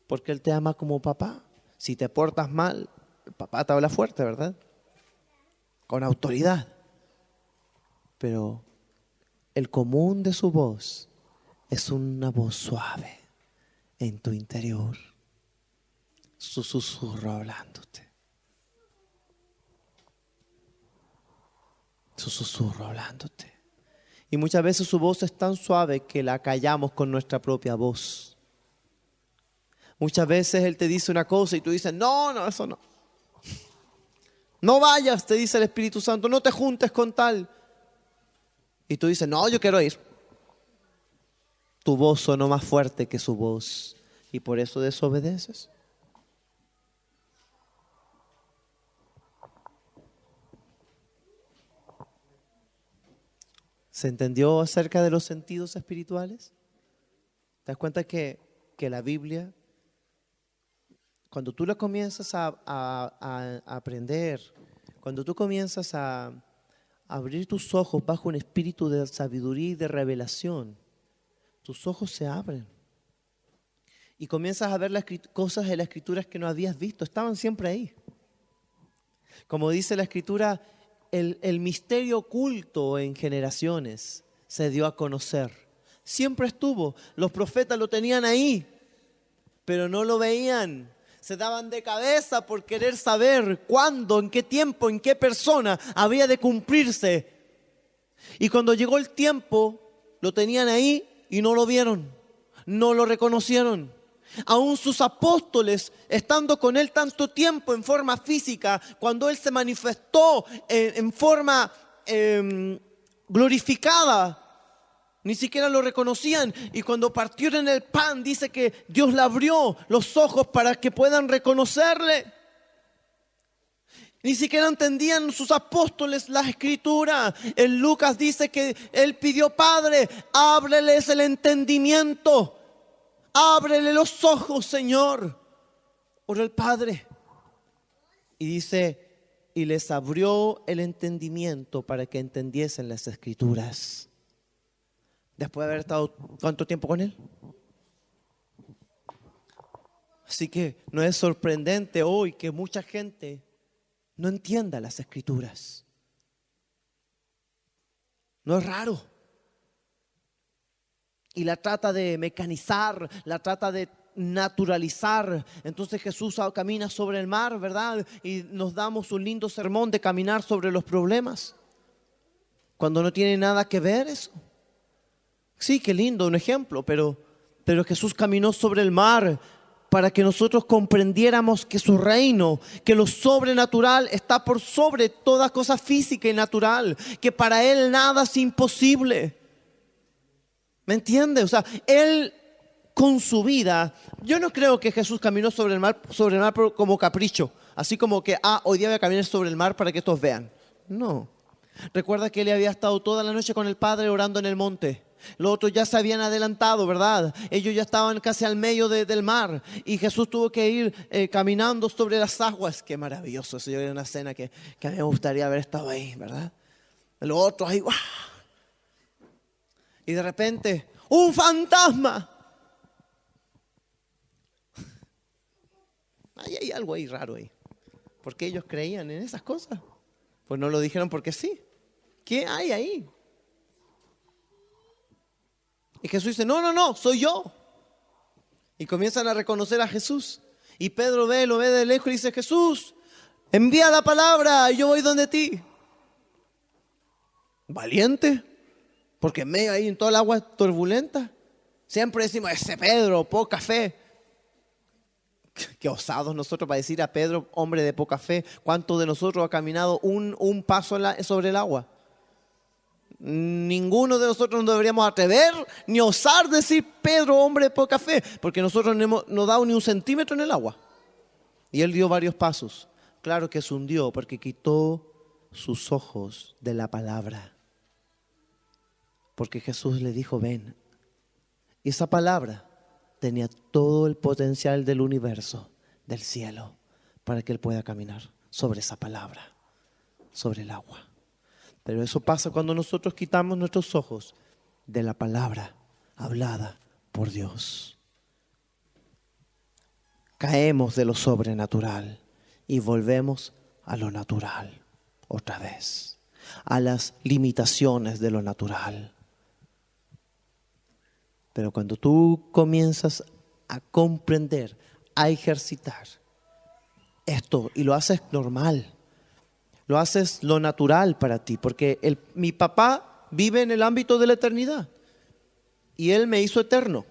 Porque Él te ama como papá. Si te portas mal, el papá te habla fuerte, ¿verdad? Con autoridad. Pero el común de su voz es una voz suave en tu interior. Su susurro hablándote. Su susurro hablándote. Y muchas veces su voz es tan suave que la callamos con nuestra propia voz. Muchas veces Él te dice una cosa y tú dices, no, eso no. No vayas, te dice el Espíritu Santo, no te juntes con tal. Y tú dices, no, yo quiero ir. Tu voz sonó más fuerte que su voz y por eso desobedeces. ¿Se entendió acerca de los sentidos espirituales? ¿Te das cuenta que la Biblia, cuando tú la comienzas a aprender, cuando tú comienzas a abrir tus ojos bajo un espíritu de sabiduría y de revelación, tus ojos se abren y comienzas a ver las cosas de las Escrituras que no habías visto, estaban siempre ahí. Como dice la Escritura, el misterio oculto en generaciones se dio a conocer. Siempre estuvo, los profetas lo tenían ahí, pero no lo veían. Se daban de cabeza por querer saber cuándo, en qué tiempo, en qué persona había de cumplirse. Y cuando llegó el tiempo, lo tenían ahí y no lo vieron, no lo reconocieron. Aún sus apóstoles, estando con Él tanto tiempo en forma física, cuando Él se manifestó en forma glorificada, ni siquiera lo reconocían. Y cuando partieron el pan, dice que Dios le abrió los ojos para que puedan reconocerle. Ni siquiera entendían sus apóstoles la Escritura. En Lucas dice que Él pidió, Padre, ábreles el entendimiento. Ábrele los ojos, Señor. Oró el Padre. Y dice, y les abrió el entendimiento para que entendiesen las Escrituras. Después de haber estado ¿cuánto tiempo con Él? Así que no es sorprendente hoy que mucha gente no entienda las Escrituras. No es raro. Y la trata de mecanizar, la trata de naturalizar. Entonces Jesús camina sobre el mar, ¿verdad? Y nos damos un lindo sermón de caminar sobre los problemas, cuando no tiene nada que ver eso. Sí, qué lindo, un ejemplo, pero Jesús caminó sobre el mar para que nosotros comprendiéramos que su reino, que lo sobrenatural está por sobre toda cosa física y natural, que para Él nada es imposible. ¿Me entiende? O sea, Él con su vida, yo no creo que Jesús caminó sobre el mar como capricho, así como que, hoy día voy a caminar sobre el mar para que todos vean. No. Recuerda que Él había estado toda la noche con el Padre orando en el monte. Los otros ya se habían adelantado, ¿verdad? Ellos ya estaban casi al medio del mar y Jesús tuvo que ir caminando sobre las aguas. Qué maravilloso, eso era una escena que a mí me gustaría haber estado ahí, ¿verdad? Los otros ahí, ¡guau! Y de repente, ¡un fantasma! Hay algo ahí raro ahí. ¿Por qué ellos creían en esas cosas? Pues no lo dijeron porque sí. ¿Qué hay ahí? Y Jesús dice, no, soy yo. Y comienzan a reconocer a Jesús. Y Pedro lo ve de lejos y dice, Jesús, envía la palabra y yo voy donde ti. Valiente, porque en medio ahí en toda el agua turbulenta. Siempre decimos, ese Pedro, poca fe. Qué osados nosotros para decir a Pedro, hombre de poca fe. ¿Cuántos de nosotros ha caminado un paso sobre el agua? Ninguno de nosotros nos deberíamos atrever ni osar decir Pedro, hombre de poca fe, porque nosotros no hemos dado ni un centímetro en el agua. Y él dio varios pasos. Claro que se hundió porque quitó sus ojos de la palabra. Porque Jesús le dijo, ven. Y esa palabra tenía todo el potencial del universo, del cielo, para que él pueda caminar sobre esa palabra, sobre el agua. Pero eso pasa cuando nosotros quitamos nuestros ojos de la palabra hablada por Dios. Caemos de lo sobrenatural y volvemos a lo natural otra vez, a las limitaciones de lo natural. Pero cuando tú comienzas a comprender, a ejercitar esto y lo haces normal, lo haces lo natural para ti, porque mi papá vive en el ámbito de la eternidad y él me hizo eterno.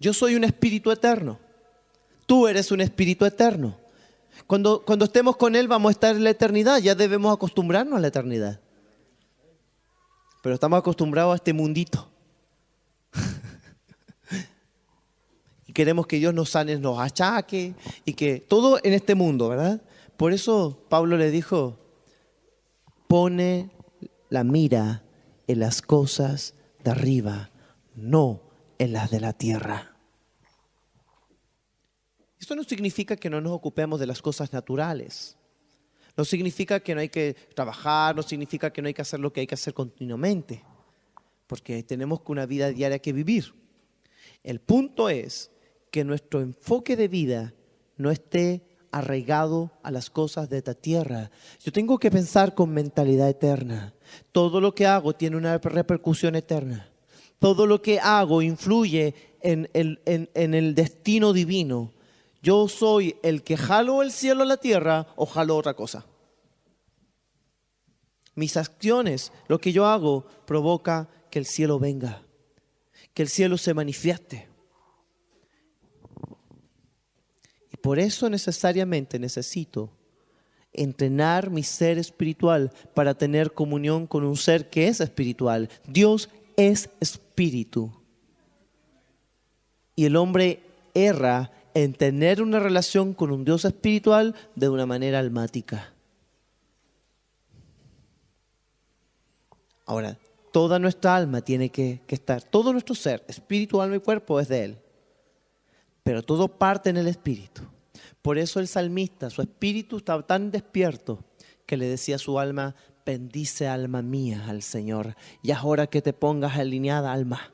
Yo soy un espíritu eterno. Tú eres un espíritu eterno. Cuando estemos con él vamos a estar en la eternidad, ya debemos acostumbrarnos a la eternidad. Pero estamos acostumbrados a este mundito. Y queremos que Dios nos sane, nos achaque y que todo en este mundo, ¿verdad? Por eso Pablo le dijo, pone la mira en las cosas de arriba, no en las de la tierra. Esto no significa que no nos ocupemos de las cosas naturales. No significa que no hay que trabajar, no significa que no hay que hacer lo que hay que hacer continuamente, porque tenemos una vida diaria que vivir. El punto es que nuestro enfoque de vida no esté arraigado a las cosas de esta tierra. Yo tengo que pensar con mentalidad eterna. Todo lo que hago tiene una repercusión eterna. Todo lo que hago influye en el destino divino. Yo soy el que jalo el cielo a la tierra o jalo otra cosa. Mis acciones, lo que yo hago, provoca que el cielo venga, que el cielo se manifieste. Y por eso necesariamente necesito entrenar mi ser espiritual para tener comunión con un ser que es espiritual. Dios es espíritu. Y el hombre erra en tener una relación con un Dios espiritual de una manera almática. Ahora, toda nuestra alma tiene que estar, todo nuestro ser, espíritu, alma y cuerpo es de Él. Pero todo parte en el espíritu. Por eso el salmista, su espíritu estaba tan despierto que le decía a su alma, bendice alma mía al Señor. Y ahora que te pongas alineada, alma.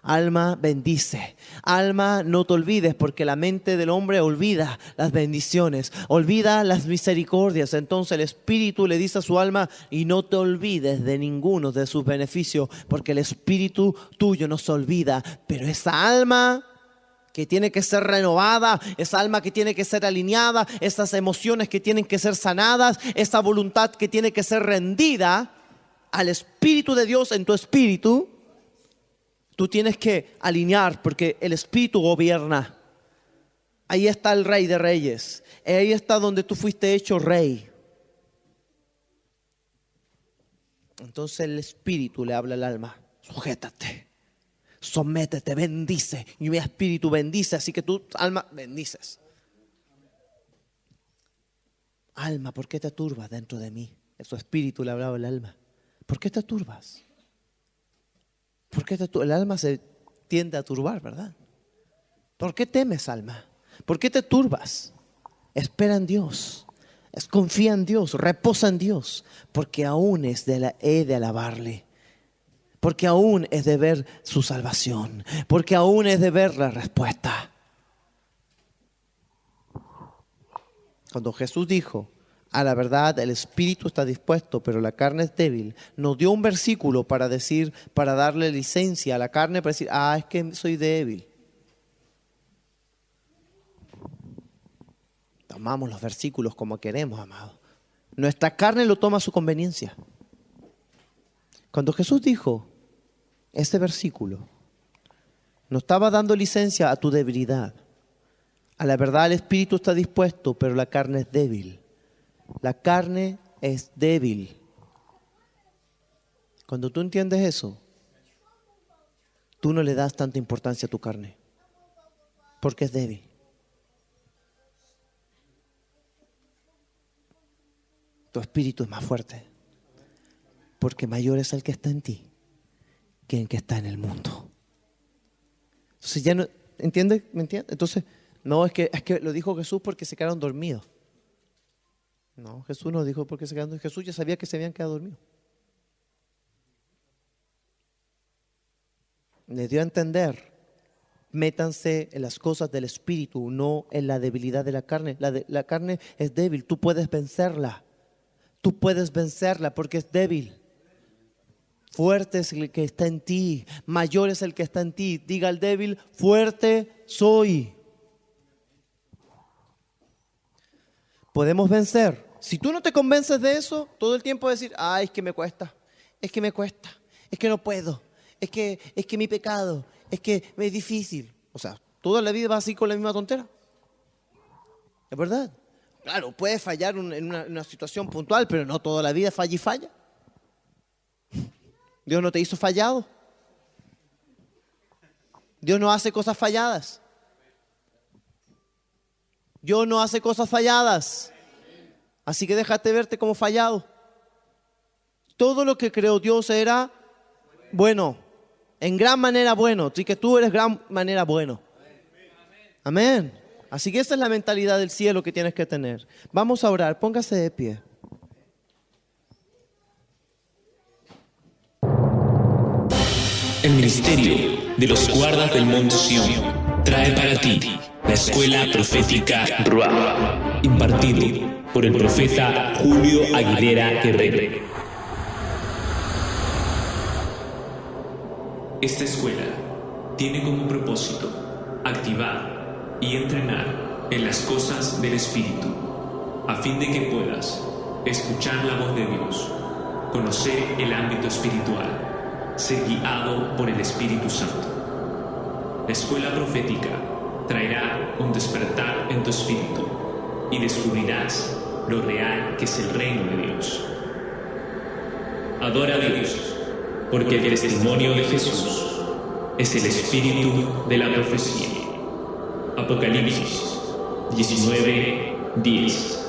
Alma, bendice. Alma, no te olvides, porque la mente del hombre olvida las bendiciones, olvida las misericordias. Entonces el Espíritu le dice a su alma, y no te olvides de ninguno de sus beneficios, porque el Espíritu tuyo no se olvida. Pero esa alma que tiene que ser renovada, esa alma que tiene que ser alineada, esas emociones que tienen que ser sanadas, esa voluntad que tiene que ser rendida al Espíritu de Dios en tu espíritu, tú tienes que alinear porque el Espíritu gobierna. Ahí está el Rey de Reyes. Ahí está donde tú fuiste hecho rey. Entonces el Espíritu le habla al alma. Sujétate, sométete, bendice. Y mi Espíritu bendice, así que tú, alma, bendices. Alma, ¿por qué te turbas dentro de mí? Su Espíritu le hablaba al alma. ¿Por qué te turbas? Porque el alma se tiende a turbar, ¿verdad? ¿Por qué temes, alma? ¿Por qué te turbas? Espera en Dios, confía en Dios, reposa en Dios, porque aún he de alabarle, porque aún es de ver su salvación, porque aún es de ver la respuesta. Cuando Jesús dijo, a la verdad el espíritu está dispuesto, pero la carne es débil, nos dio un versículo para decir, para darle licencia a la carne, para decir, es que soy débil. tomamos los versículos como queremos, amado. Nuestra carne lo toma a su conveniencia. Cuando Jesús dijo este versículo, no estaba dando licencia a tu debilidad. A la verdad el espíritu está dispuesto, pero la carne es débil. La carne es débil. Cuando tú entiendes eso, tú no le das tanta importancia a tu carne, porque es débil. Tu espíritu es más fuerte, porque mayor es el que está en ti que el que está en el mundo. Entonces ya no, ¿entiendes? ¿Me entiendes? Entonces, no, es que lo dijo Jesús porque se quedaron dormidos. No, Jesús no dijo porque se quedaron dormidos. Jesús ya sabía que se habían quedado dormidos. Le dio a entender, métanse en las cosas del espíritu, no en la debilidad de la carne. La carne es débil, tú puedes vencerla. Tú puedes vencerla porque es débil. Fuerte es el que está en ti, mayor es el que está en ti. Diga al débil, fuerte soy. Podemos vencer. Si tú no te convences de eso, todo el tiempo decir, ay, es que me cuesta, es que no puedo, es que mi pecado, es que me es difícil. O sea, toda la vida vas así con la misma tontera. ¿Es verdad? Claro, puedes fallar en una situación puntual, pero no toda la vida falla y falla. Dios no te hizo fallado. Dios no hace cosas falladas. Dios no hace cosas falladas. Así que déjate verte como fallado. Todo lo que creó Dios era bueno, en gran manera bueno. Así que tú eres gran manera bueno. Amén. Así que esa es la mentalidad del cielo que tienes que tener. Vamos a orar, póngase de pie. El ministerio de los guardas del Monte Sión trae para ti la escuela profética Ruach, impartido por el profeta Julio Aguilera Guerrero. Esta escuela tiene como propósito activar y entrenar en las cosas del Espíritu, a fin de que puedas escuchar la voz de Dios, conocer el ámbito espiritual, ser guiado por el Espíritu Santo. La escuela profética traerá un despertar en tu espíritu y descubrirás lo real que es el reino de Dios. Adora a Dios, porque el testimonio de Jesús es el espíritu de la profecía. Apocalipsis 19:10.